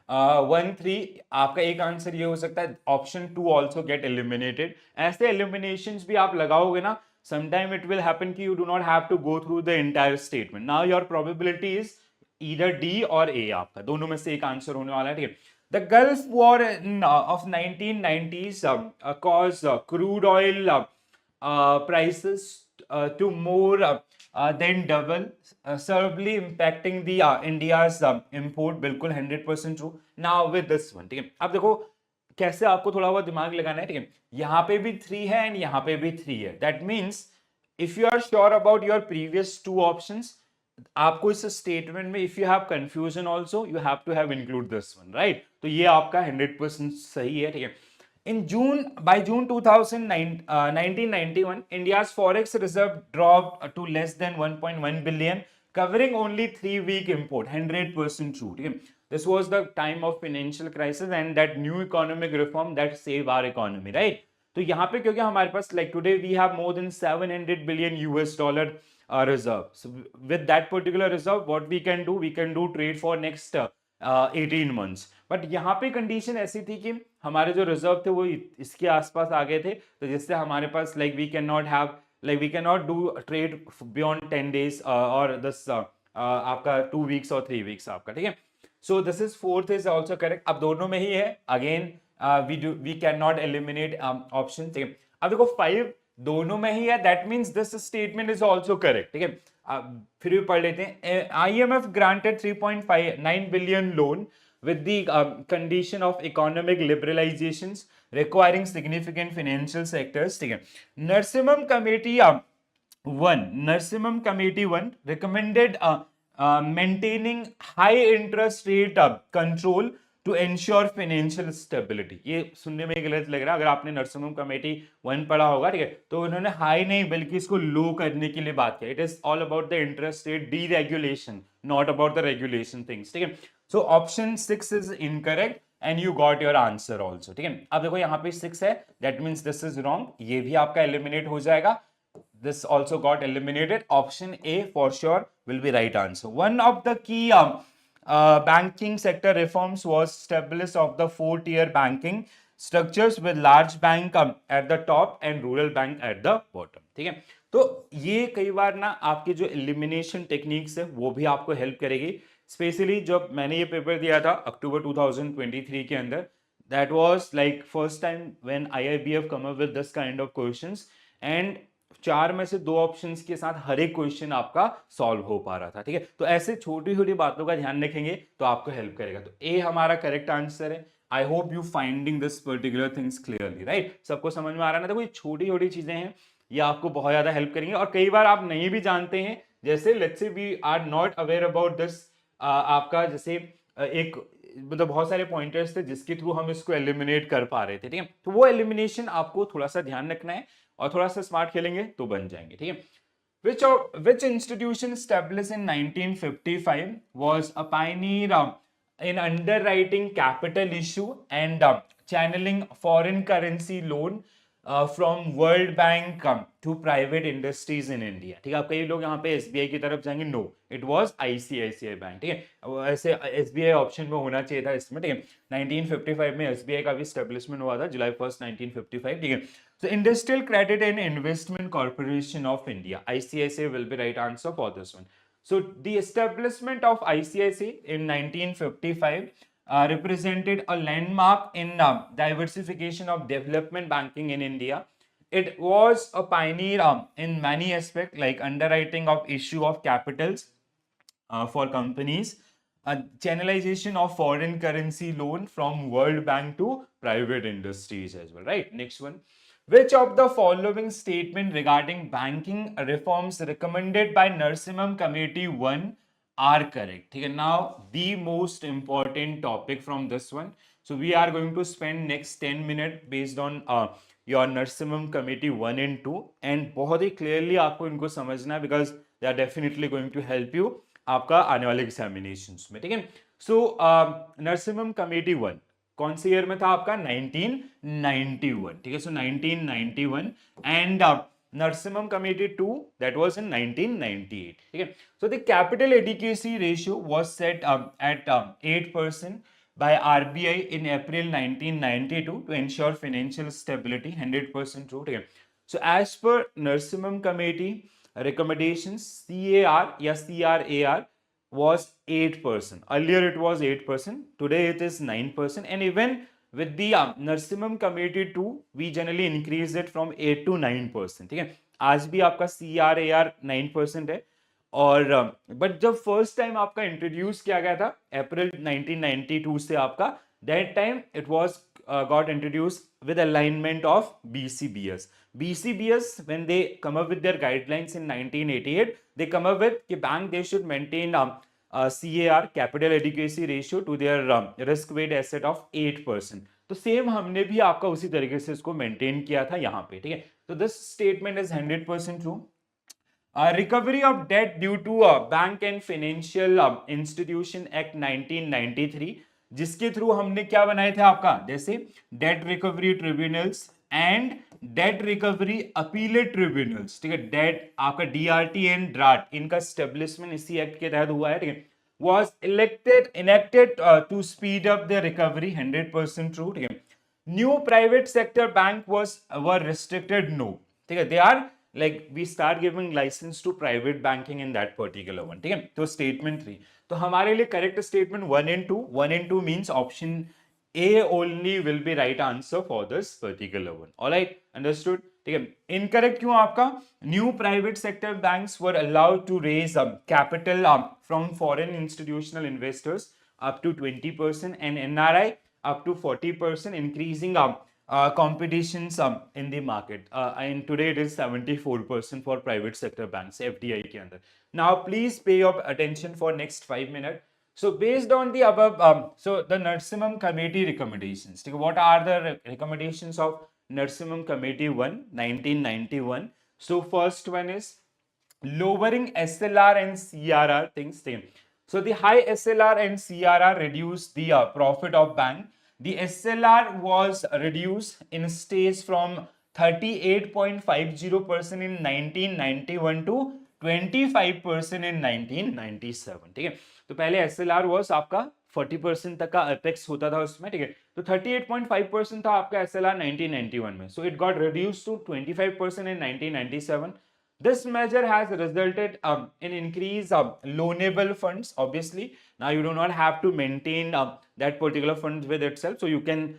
1-3 आपका एक आंसर ये हो सकता है, ऑप्शन 2 ऑल्सो गेट एलिमिनेटेड। ऐसे एलिमिनेशन भी आप लगाओगे ना, sometime it will happen कि you do not have to go through the entire statement. Now your probability is either D or A, आपका दोनों में से एक आंसर होने वाला है, ठीक है। The Gulf War of 1990s caused crude oil prices to more than double, severely impacting the India's import, बिल्कुल 100% true. Now with this one, ठीक है। अब देखो कैसे आपको थोड़ा बहुत दिमाग लगाना है, ठीक है। यहाँ पे भी 3 है एंड यहाँ पे भी 3 है, that means if you are sure about your previous 2 options, आपको इस स्टेटमेंट में if you have confusion also you have to have include this one, right. तो ये आपका 100% सही है, ठीक है। In June, by June 2009, 1991, India's forex reserve dropped to less than 1.1 billion, covering only 3-week import. 100% true. ठीक है? This was the time of financial crisis and that new economic reform that saved our economy, right? तो यहाँ पे क्योंकि हमारे पास like today we have more than 700 billion US dollar reserve. So with that particular reserve, what we can do trade for next 18 months. But यहाँ पे condition ऐसी थी कि हमारे जो रिजर्व थे वो इसके आसपास आ गए थे, तो जिससे हमारे पास like we can not do trade beyond 10 days और दिस आपका 2 weeks और 3 weeks आपका, ठीक है। So this is 4th is also correct. अब दोनों में ही है, again we can not eliminate option, ठीक है। अब देखो 5 दोनों में ही है, that means this statement is also correct, ठीक है। फिर भी पढ़ लेते हैं। IMF granted 3.59 billion loan with the condition of economic liberalizations requiring significant financial sectors, ठीक है। Narsimham Committee 1 recommended maintaining high interest rate control to ensure financial stability। ये सुनने में गलत लग रहा है, अगर आपने नरसिम्हम कमेटी 1 पढ़ा होगा, ठीक है, तो उन्होंने हाई नहीं बल्कि इसको लो करने के लिए बात किया। It is all about the interest rate deregulation, not about the regulation things, ठीक है। So option 6 is incorrect and you got your answer also, ठीक है। अब देखो यहाँ पे 6 है, that means this is wrong, ये भी आपका एलिमिनेट हो जाएगा। This also got eliminated. Option A for sure will be right answer. One of the key banking sector reforms was establishment of the 4-tier banking structures with large bank at the top and rural bank at the bottom, ठीक है। तो ये कई बार ना आपके जो elimination techniques है वो भी आपको हेल्प करेगी, स्पेशली जब मैंने ये पेपर दिया था अक्टूबर 2023 के अंदर, that was like first time when IIBF come up with this kind of questions, and 4 में से 2 ऑप्शंस के साथ हर एक क्वेश्चन आपका सॉल्व हो पा रहा था, ठीक है। तो ऐसे छोटी छोटी बातों का ध्यान रखेंगे तो आपको हेल्प करेगा। तो ए हमारा करेक्ट आंसर है। I hope you finding this particular things clearly, right. सबको समझ में आ रहा है ना। देखो ये छोटी छोटी चीजें हैं, ये आपको बहुत ज्यादा हेल्प करेंगे, और कई बार आप नहीं भी जानते हैं, जैसे let's say we are not aware about this, आपका जैसे एक मतलब बहुत सारे पॉइंटर्स थे जिसके थ्रू हम इसको एलिमिनेट कर पा रहे थे, ठीक है। तो वो एलिमिनेशन आपको थोड़ा सा ध्यान रखना है और थोड़ा सा स्मार्ट खेलेंगे तो बन जाएंगे, ठीक है। which institution established in 1955 was a pioneer in underwriting capital issue and channeling foreign currency loan from World Bank to private industries in India. ठीक है, अब कई लोग यहाँ पे SBI की तरफ जाएंगे, no it was ICICI bank. ठीक है, ऐसे SBI ऑप्शन में होना चाहिए था इसमें. ठीक है, 1955 में SBI का भी एस्टेब्लिशमेंट हुआ था, जुलाई 1st 1955. ठीक है, so Industrial Credit and Investment Corporation of India, ICICI will be right answer for this one. So the establishment of ICICI in 1955 represented a landmark in diversification of development banking in India. It was a pioneer in many aspects like underwriting of issue of capitals for companies, channelization of foreign currency loan from World Bank to private industries as well, right? Next one. Which of the following statement regarding banking reforms recommended by Narsimham Committee 1 are correct? Okay, now the most important topic from this one. So we are going to spend next 10 minutes based on your Narsimham Committee 1 and 2, and बहुत ही clearly आपको इनको समझना है because they are definitely going to help you आपका आने वाले examinations में. ठीक है, सो नरसिम्हम कमेटी 1 कौन से ईयर में था आपका? 1991. ठीक है, so 1991 and Narasimham committee 2 that was in 1998. ठीक है, so the capital adequacy ratio was set at 8% by RBI in April 1992 to ensure financial stability. 100% true. ठीक है, so as per Narsimham Committee recommendations, CAR या CRAR was 8%. Earlier it was 8%. Today it is 9%. And even with the Narsimham Committee 2, we generally increase it from 8 to 9%. ठीक है, आज भी आपका CRAR 9% है. और बट जब फर्स्ट टाइम आपका इंट्रोड्यूस किया गया था अप्रैल 1992 से आपका, that time it was got introduced with alignment of BCBS. BCBS, when they come up with their guidelines in 1988, they come up with कि bank they should maintain CAR, capital adequacy ratio, to their risk weight asset of 8%. तो same हमने भी आपका उसी तरीके से इसको maintain किया था यहाँ पे. ठीक है, तो this statement is 100% true. Recovery of debt due to Bank and Financial Institution Act 1993, जिसके थ्रू हमने क्या बनाए थे आपका, जैसे date recovery tribunals and date recovery appellate tribunals. ठीक है, डेट आपका DRT एंड ड्राट, इनका स्टेब्लिशमेंट इसी एक्ट के तहत हुआ है. ठीक है, was enacted to speed up the recovery. 100% true. ठीक है, new private sector bank were restricted. No. ठीक है, they are like we start giving license to private banking in that particular one. ठीक है, तो statement 3. तो हमारे लिए correct statement 1 and 2. 1 and 2 means option A only will be right answer for this particular one. All right, understood. ठीक है, incorrect क्यों आपका? New private sector banks were allowed to raise capital from foreign institutional investors up to 20% and NRI up to 40%, increasing competitions in the market. And today it is 74% for private sector banks, FDI के अंदर. Now please pay your attention for next 5 minutes. So based on the above, so the Narsimham Committee recommendations. What are the recommendations of Narsimham Committee 1, 1991? So first one is lowering SLR and CRR things. So the high SLR and CRR reduce the profit of bank. The SLR was reduced in stage from 38.50% in 1991 to 25% in 1997. ठीक है, तो पहले SLR was आपका 40% तक का apex होता था उसमें. ठीक है, तो 38.5% था आपका SLR 1991 में. So it got reduced to 25% in 1997. This measure has resulted in increase of loanable funds. Obviously, now you do not have to maintain that particular fund with itself, so you can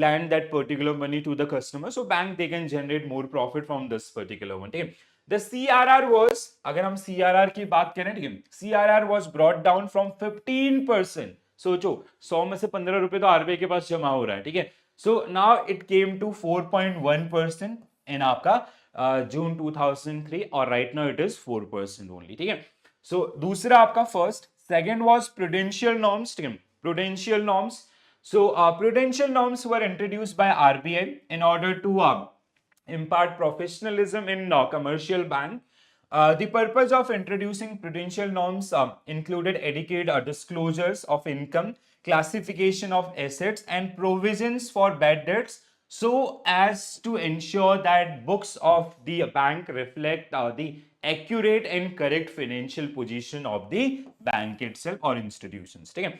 lend that particular money to the customer. So bank they can generate more profit from this particular one. Okay? The CRR was, अगर हम CRR की बात करें, ठीक है, CRR was brought down from 15%. सोचो 100 में से 15 रुपए तो RBI के पास जमा हो रहा है. ठीक है, so now it came to 4.1% in आपका June 2003 और right now it is 4% only. ठीक है, so दूसरा आपका first, second was prudential norms. ठीक है, prudential norms. So prudential norms were introduced by RBI in order to impart professionalism in commercial bank The purpose of introducing prudential norms included adequate disclosures of income, classification of assets, and provisions for bad debts, so as to ensure that books of the bank reflect the accurate and correct financial position of the bank itself or institutions. ठीक है.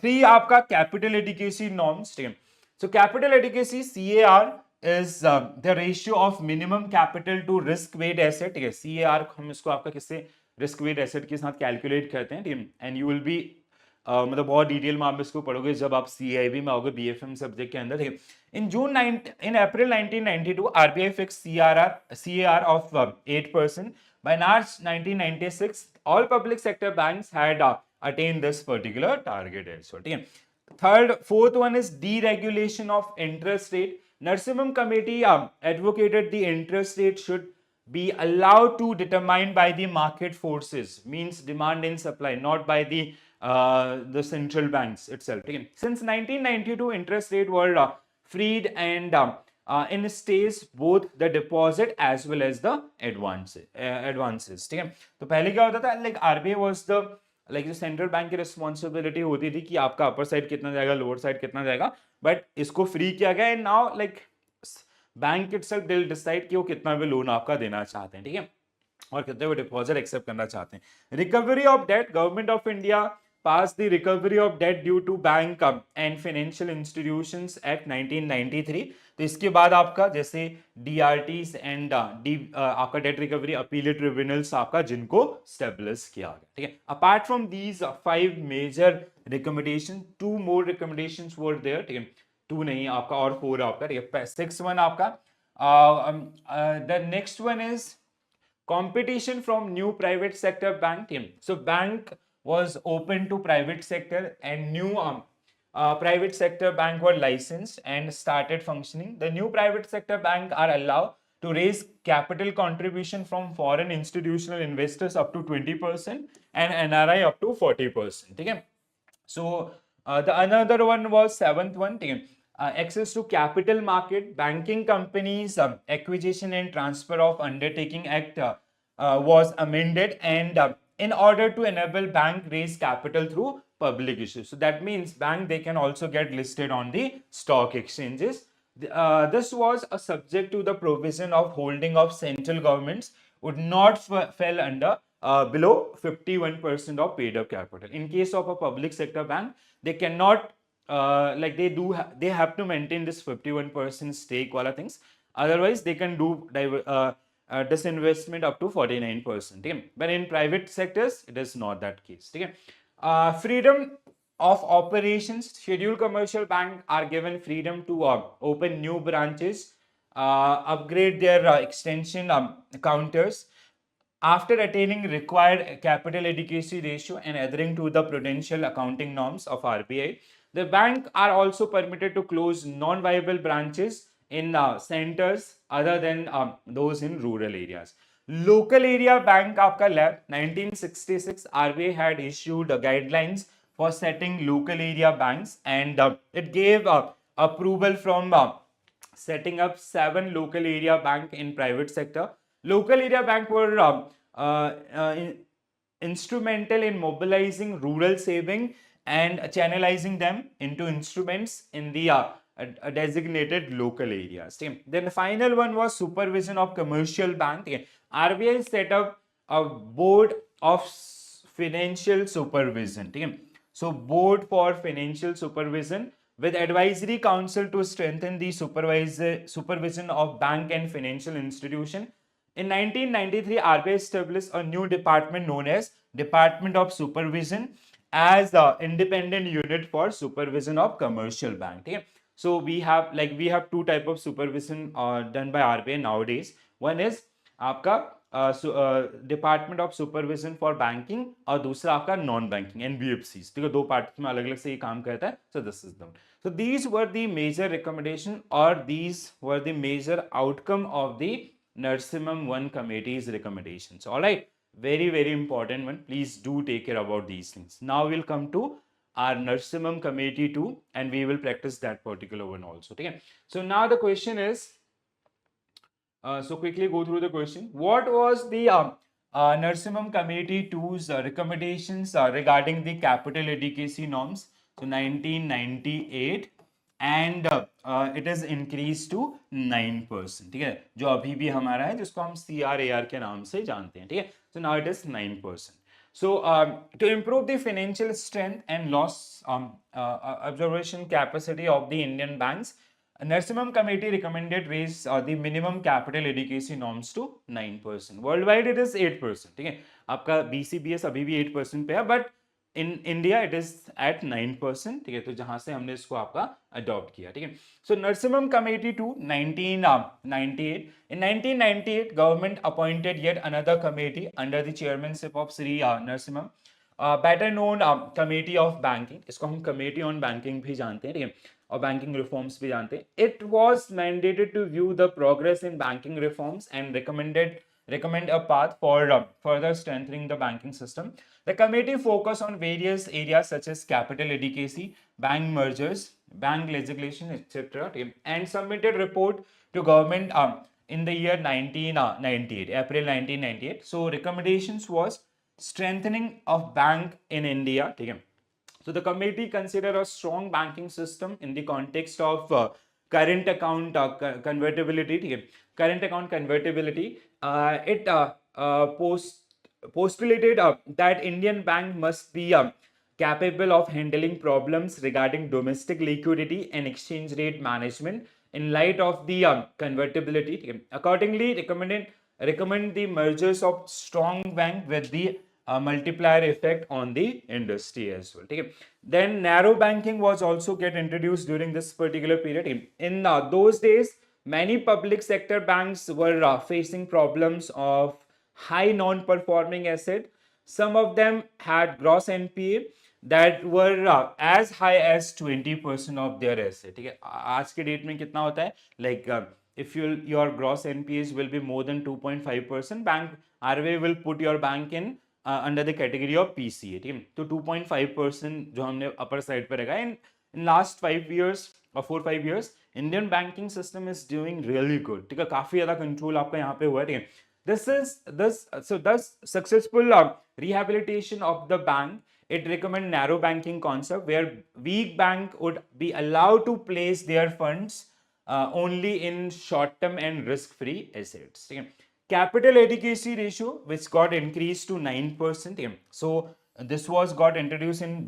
3 आपका capital adequacy norms. ठीक है. So capital adequacy CAR is the ratio of minimum capital to risk weight asset. ठीक है. CAR हम इसको आपका किससे risk weight asset के साथ कैलकुलेट करते हैं. ठीक है. And you will be मतलब बहुत डिटेल में आप इसको पढ़ोगे जब आप CIB में आओगे BFM सब्जेक्ट के अंदर. ठीक है. In April 1992 RBI fixed CAR of 8%. By March 1996 all public sector banks had attained this particular target also. ठीक है. Fourth one is deregulation of interest rate. Narsimham Committee advocated the interest rate should be allowed to determine by the market forces, means demand and supply, not by the central banks itself. Okay. Since 1992, interest rate were freed and in stays both the deposit as well as the advances. ठीक है. तो पहले क्या होता था, like RBI was the like जो central bank की responsibility होती थी कि आपका अपर साइड कितना जाएगा, लोअर साइड कितना जाएगा, बट इसको फ्री किया गया and now like bank itself will decide कि वो कितना भी लोन आपका देना चाहते हैं. ठीक है. और कितने वो डिपॉजिट एक्सेप्ट करना चाहते हैं. Recovery of debt. Government of India passed the Recovery of Debt Due to Bank and Financial Institutions Act 1993. तो इसके बाद आपका जैसे DRTs एंड आपका डेट रिकवरी अपीलेट ट्रिब्यूनल्स आपका जिनको स्टेब्लिश किया गया. ठीक है. Apart from these 5 major recommendation, 2 more recommendations were there. ठीक है. 2 नहीं आपका और 4 आपका. ठीक है. 6 वन आपका. The next one is competition from new private sector bank. So bank was open to private sector and new private sector bank were licensed and started functioning. The new private sector bank are allowed to raise capital contribution from foreign institutional investors up to 20% and NRI up to 40%. ठीक है. So the another one was 7th one. ठीक है. Access to capital market. Banking companies acquisition and transfer of undertaking act was amended and in order to enable bank raise capital through public issue. So that means bank they can also get listed on the stock exchanges. This was a subject to the provision of holding of central governments would not fell under below 51% of paid up capital. In case of a public sector bank, they cannot like they have to maintain this 51% stake wala things. Otherwise, they can do disinvestment up to 49%. Okay? But in private sectors, it is not that case. Okay? Freedom of operations. Scheduled commercial bank are given freedom to open new branches, upgrade their extension counters after attaining required capital adequacy ratio and adhering to the prudential accounting norms of RBI. The bank are also permitted to close non-viable branches in centers other than those in rural areas. Local area bank आपका lab 1966 RBI had issued guidelines for setting local area banks and it gave approval from setting up 7 local area bank in private sector. Local area bank were instrumental in mobilizing rural saving and channelizing them into instruments in the designated local areas. Then the final one was supervision of commercial bank. RBI set up a board of financial supervision. So board for financial supervision with advisory council to strengthen the supervision of bank and financial institution. In 1993, RBI established a new department known as Department of Supervision as the independent unit for supervision of commercial bank. So we have 2 type of supervision done by RBI nowadays. One is आपका department of supervision for banking और दूसरा आपका non banking NBFCs. ठीक है. 2 part में अलग अलग से ये काम करता है. So this is done. So these were the major recommendation or these were the major outcome of the Narsimham 1 committee's recommendations. All right. Very, very important one. Please do take care about these things. Now we'll come to our Narsimham committee 2 and we will practice that particular one also. Okay. So now the question is, So quickly go through the question. What was the Narsimham Committee 2's recommendations regarding the capital adequacy norms? So 1998 and it is increased to 9%. ठीक है, जो अभी भी हमारा है जिसको हम CRAR के नाम से जानते हैं. ठीक है, so now it is 9%. So to improve the financial strength and loss absorption capacity of the Indian banks, Narsimham Committee recommended raise the minimum capital adequacy norms to 9%. Worldwide it is 8%. ठीक है, आपका BCBS अभी भी 8% पे है, but in India it is at 9%. ठीक है, तो जहां से हमने इसको आपका अडॉप्ट किया. ठीक है, सो Narasimham committee to 1998. In 1998 government appointed yet another committee under the chairmanship of Sri Narasimham, better known committee of banking. इसको हम कमेटी ऑन बैंकिंग भी जानते हैं. ठीक है, और बैंकिंग रिफॉर्म्स भी जानते हैं. It was mandated to view the progress in banking reforms and recommend a path for further strengthening the banking system. The committee focused on various areas such as capital adequacy, bank mergers, bank legislation, etc., and submitted report to government in the year 1998, April 1998. So recommendations was strengthening of bank in India. So the committee considered a strong banking system in the context of current account convertibility. Current account convertibility. It postulated that Indian bank must be capable of handling problems regarding domestic liquidity and exchange rate management in light of the convertibility. Accordingly, recommend the mergers of strong bank with the multiplier effect on the industry as well. Okay. Then narrow banking was also get introduced during this particular period. In those days, many public sector banks were facing problems of high non-performing asset. Some of them had gross NPA that were as high as 20% of their asset. ठीक है, आज के date में कितना होता है? Like if your gross NPAs will be more than 2.5%, bank RBI will put your bank in under the category of PCA. ठीक है, तो 2.5% जो हमने upper side पे रखा है. In last 5 years or 4-5 years, Indian banking system is doing really good. ठीक है, काफी ज्यादा कंट्रोल आपका यहाँ पे हुआ है. ठीक है, thus successful rehabilitation of the bank. It recommend narrow banking concept where weak bank would be allowed to place their funds only in short term and risk free assets. ठीक है, capital adequacy ratio which got increased to 9%. So this was got introduced in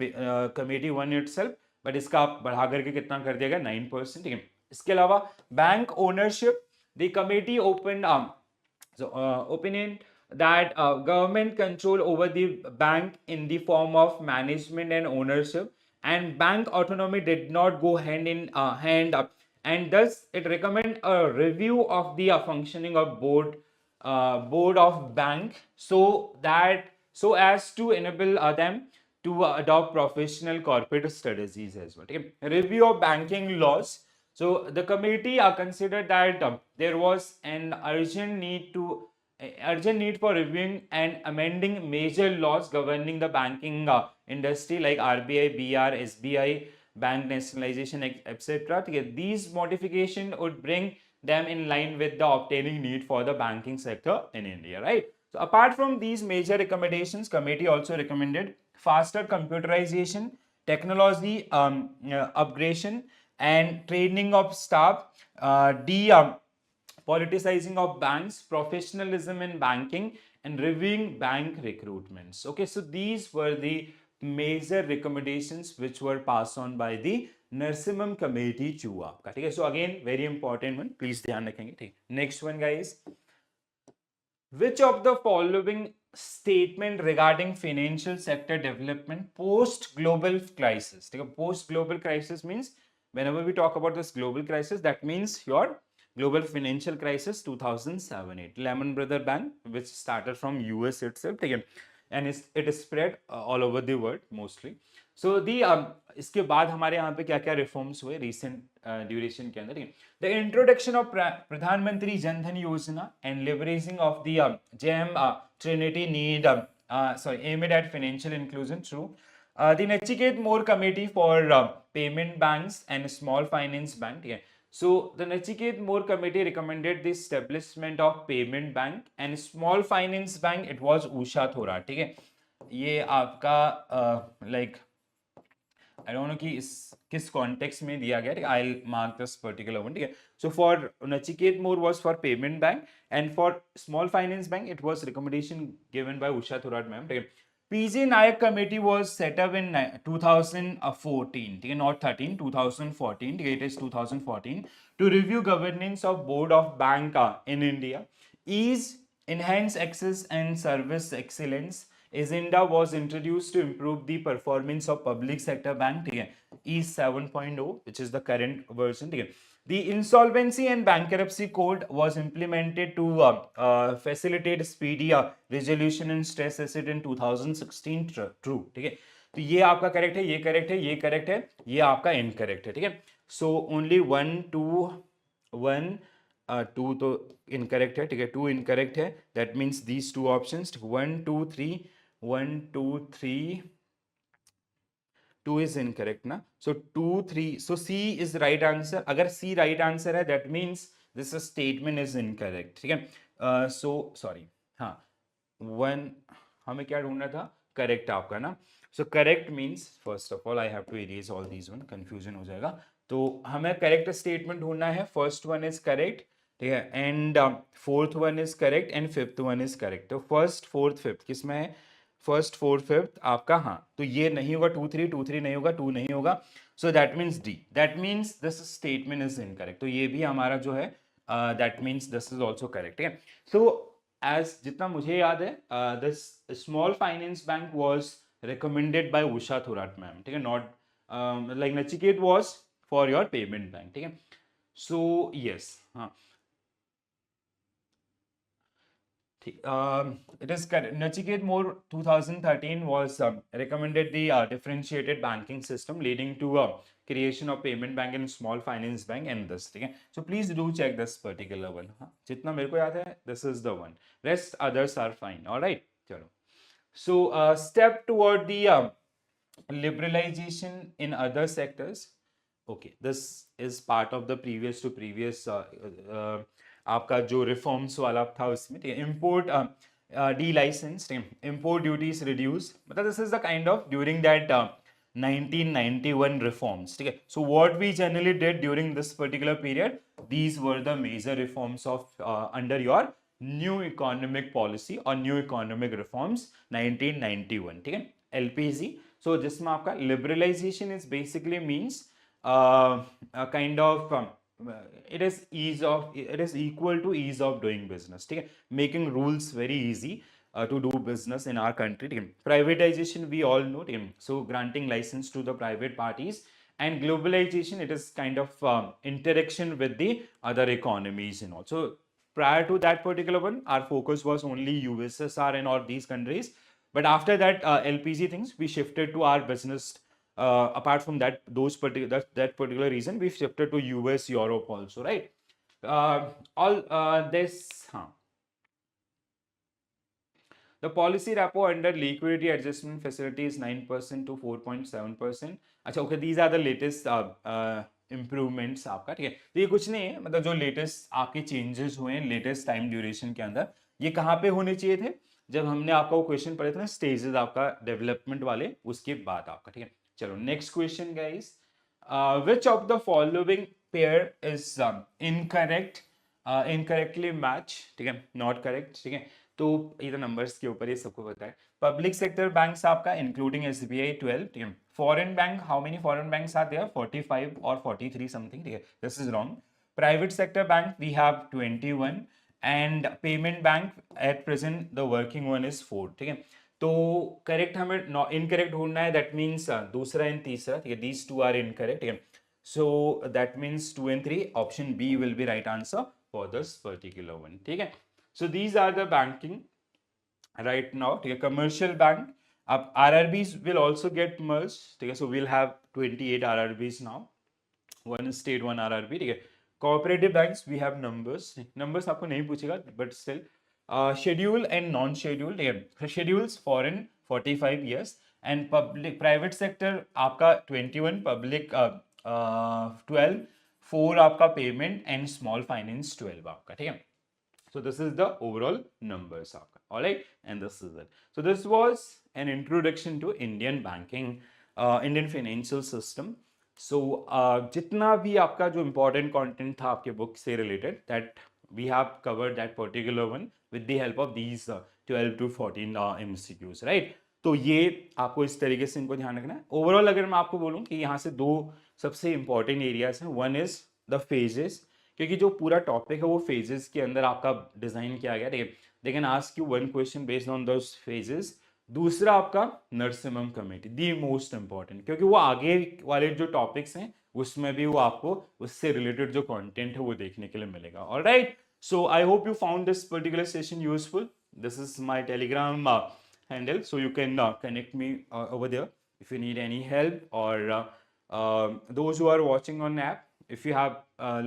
committee 1 itself, but इसका आप बढ़ा करके कितना कर दिया गया? 9%. ठीक है, इसके अलावा bank ownership, the committee opened opinion that government control over the bank in the form of management and ownership, and bank autonomy did not go hand in hand up, and thus it recommend a review of the functioning of board of bank, so as to enable them to adopt professional corporate strategies as well. Okay? Review of banking laws. So the committee considered that there was an urgent need for reviewing and amending major laws governing the banking industry like RBI, BR, SBI, bank nationalization, etc. These modifications would bring them in line with the obtaining need for the banking sector in India, right? So apart from these major recommendations, committee also recommended faster computerization, technology upgradation, and training of staff, politicizing of banks, professionalism in banking, and reviewing bank recruitments. Okay, so these were the major recommendations which were passed on by the Narsimham Committee 2 आपका. ठीक है, so again very important one, please ध्यान रखेंगे. ठीक, next one guys, which of the following statement regarding financial sector development post global crisis? ठीक है, post global crisis means whenever we talk about this global crisis, that means your global financial crisis 2007-8, Lehman Brothers Bank, which started from US itself, and it is spread all over the world mostly. So the इसके बाद हमारे यहाँ पे क्या क्या reforms हुए recent duration के अंदर? द इंट्रोडक्शन ऑफ प्रधानमंत्री Jan Dhan Yojana and leveraging of the JAM trinity need aimed at financial inclusion through the Nachiket More Committee for Payment Banks and Small Finance Bank. So the Nachiket More committee recommended the establishment of payment bank and small finance bank. It was Usha Thorat. ठीक है, ये आपका like I don't know कि इस किस context में दिया गया, I will mark this particular one, ठीक है. So for Nachiket Mor was for payment bank and for small finance bank it was recommendation given by Usha Thorat ma'am, ठीक है. PJ Nayak committee was set up in 2014, ठीक है, नॉट 13, 2014, ठीक है, इट इज 2014, to review governance of board of bank in India, EASE enhance access and service excellence. Agenda was introduced to improve the performance of public sector bank, ठीक है, E 7.0, which is the current version, ठीक है. The insolvency and bankruptcy code was implemented to facilitate speedy resolution and stress asset in 2016. True, ठीक है. तो ये आपका correct है, ये करेक्ट है, ये करेक्ट है, ये आपका इनकरेक्ट है, ठीक है. सो ओनली 1 2 1 2 तो इनकरेक्ट है, ठीक है, 2 इनकरेक्ट है. That means these 2 options 1 2 3 1 2 3 2 is incorrect ना. सो 2 3, सो सी इज राइट आंसर. अगर सी राइट आंसर है that means this statement is incorrect, ठीक है. सो सॉरी, हाँ 1 हमें क्या ढूंढना था, करेक्ट आपका ना. So correct means first of all I have to erase all these one, confusion हो जाएगा. तो हमें करेक्ट स्टेटमेंट ढूंढना है. फर्स्ट वन इज करेक्ट, ठीक है, and fourth one is correct and fifth one is correct. तो फर्स्ट फोर्थ फिफ्थ किस में है, फर्स्ट फोर्थ फिफ्थ आपका, हाँ, तो ये नहीं होगा, 2 3 नहीं होगा, 2 नहीं होगा. सो that means D, that means this statement is incorrect. तो ये भी हमारा जो है that means this is also correct, ठीक है. सो एज जितना मुझे याद है this small finance bank was recommended by Usha Thorat ma'am, ठीक है, not like Nachiket was for your payment bank, ठीक है. सो यस, हाँ, it is correct. Nachiket More 2013 was recommended the differentiated banking system leading to creation of payment bank and small finance bank and this, ठीक है. So please do check this particular one. हाँ, जितना मेरे को याद है this is the one. Rest others are fine. All right, चलो. So step toward the liberalization in other sectors. Okay, this is part of the previous to previous आपका जो reforms वाला था उसमें, ठीक है. Import de licence, import duties reduce, मतलब this is the kind of during that 1991 reforms, ठीक है. So what we generally did during this particular period, these were the major reforms of under your new economic policy और new economic reforms 1991, ठीक है. LPG, so जिसमें आपका liberalisation is basically means kind of it is equal to ease of doing business, ठीक है, making rules very easy to do business in our country, ठीक है. Privatization we all know, ठीक है, so granting license to the private parties, and globalization it is kind of interaction with the other economies and all. So prior to that particular one our focus was only USSR and all these countries, but after that LPG things we shifted to our business. Apart from that, that particular reason, we shifted to US, Europe also, right? All this, huh. The policy repo under liquidity adjustment facility is 9% to 4.7%. अच्छा, okay, these are the latest improvements आपका, ठीक है. तो ये कुछ नहीं है, मतलब जो लेटेस्ट आपके चेंजेस हुए हैं लेटेस्ट टाइम ड्यूरेशन के अंदर, ये कहाँ पे होने चाहिए थे, जब हमने आपका वो क्वेश्चन पढ़े थे ना, स्टेजेस आपका डेवलपमेंट वाले, उसके बाद आपका, ठीक है. चलो next question guys, which of the following pair is incorrect, incorrectly match, ठीक है, नॉट करेक्ट, ठीक है. तो ये तो नंबर्स के ऊपर ये सबको पता है. पब्लिक सेक्टर बैंक्स आपका इंक्लूडिंग एसबीआई 12, ठीक है. Foreign bank, how many foreign banks are there, 45 और 43 समथिंग, ठीक है, this is wrong. Private sector bank we have 21 and payment bank at present the working one is 4, ठीक है. तो correct हमें इनकरेक्ट ढूंढना है, दैट मीन्स दूसरा एंड तीसरा, ठीक है, दीज टू आर इनकरेक्ट, ठीक है. So that means 2 and 3, option B will be right answer for this particular one, ठीक है. So these are the banking right now, ठीक है. कमर्शियल बैंक, अब RRBs will also get merge, ठीक है. So will have 28 RRBs now, one state one RRB, ठीक है. Cooperative banks we have numbers, numbers आपको नहीं पूछेगा but still. Schedule and non-scheduled, schedules foreign 45 years and public private sector आपका 21, public 12, 4 आपका payment and small finance 12 आपका, ठीक है। So this is the overall numbers आपका, all right, and this is it. So this was an introduction to Indian banking, Indian financial system. So जितना भी आपका जो important content था आपके book से related, that we have covered that particular one with the help of these 12 to 14 MCQs, right? तो ये आपको इस तरीके से इनको ध्यान रखना है। ओवरऑल अगर मैं आपको बोलूँ कि यहाँ से दो सबसे इंपॉर्टेंट एरियाज हैं, वन इज द फेजेस, क्योंकि जो पूरा टॉपिक है वो फेजेस के अंदर आपका डिजाइन किया गया, ठीक है। They can ask you one question based on those phases. दूसरा आपका Narasimham committee, the most important, क्योंकि वो आगे वाले जो टॉपिक्स हैं उसमें भी वो आपको उससे रिलेटेड जो कंटेंट है वो देखने के लिए मिलेगा। Alright, so I hope you found this particular session useful. This is my Telegram handle, so you can connect me over there if you need any help, or those who are watching on app, if you have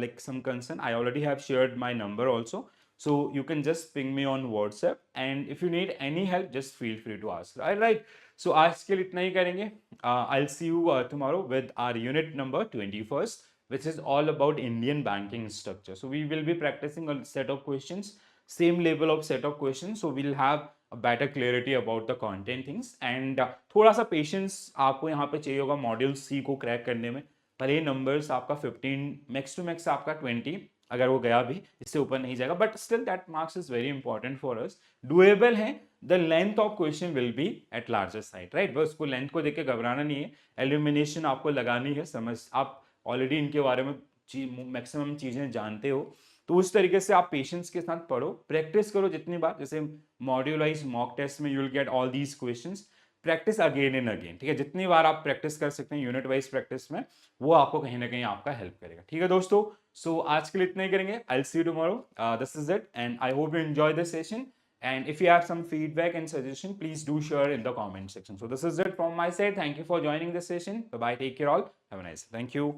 like some concern, I already have shared my number also, so you can just ping me on WhatsApp, and if you need any help just feel free to ask. All right, so आज के लिए इतना ही करेंगे। I'll see you tomorrow with our unit number 21st, which is all about Indian banking structure. So we will be practicing a set of questions, same level of set of questions, so we'll have better clarity about the content things, and थोड़ा सा patience आपको यहाँ पे चाहिए होगा module सी को crack करने में। भले नंबर्स आपका 15, मैक्स टू मैक्स आपका 20, अगर वो गया भी इससे ऊपर नहीं जाएगा, but still that marks is very important for us, doable है। The length of question will be at larger side, right. बस उसको लेंथ को देख के घबराना नहीं है, एलिमिनेशन आपको लगानी है, समझ आप ऑलरेडी इनके बारे में मैक्सिमम चीजें जानते हो, तो उस तरीके से आप पेशेंस के साथ पढ़ो, प्रैक्टिस करो जितनी बार, जैसे मॉड्यूल वाइज मॉक टेस्ट में you will get all these questions, practice again and again, ठीक है। जितनी बार आप प्रैक्टिस कर सकते हैं यूनिट वाइज प्रैक्टिस में, वो आपको कहीं ना कहीं आपका हेल्प करेगा, ठीक है दोस्तों। सो आज के लिए इतना ही करेंगे, I will see you tomorrow, this is it, and I hope you enjoy this session, and if you have some feedback and suggestion, please do share in the comment section. So this is it from my side. Thank you for joining this session. Bye bye, take care all, have a nice day. Thank you.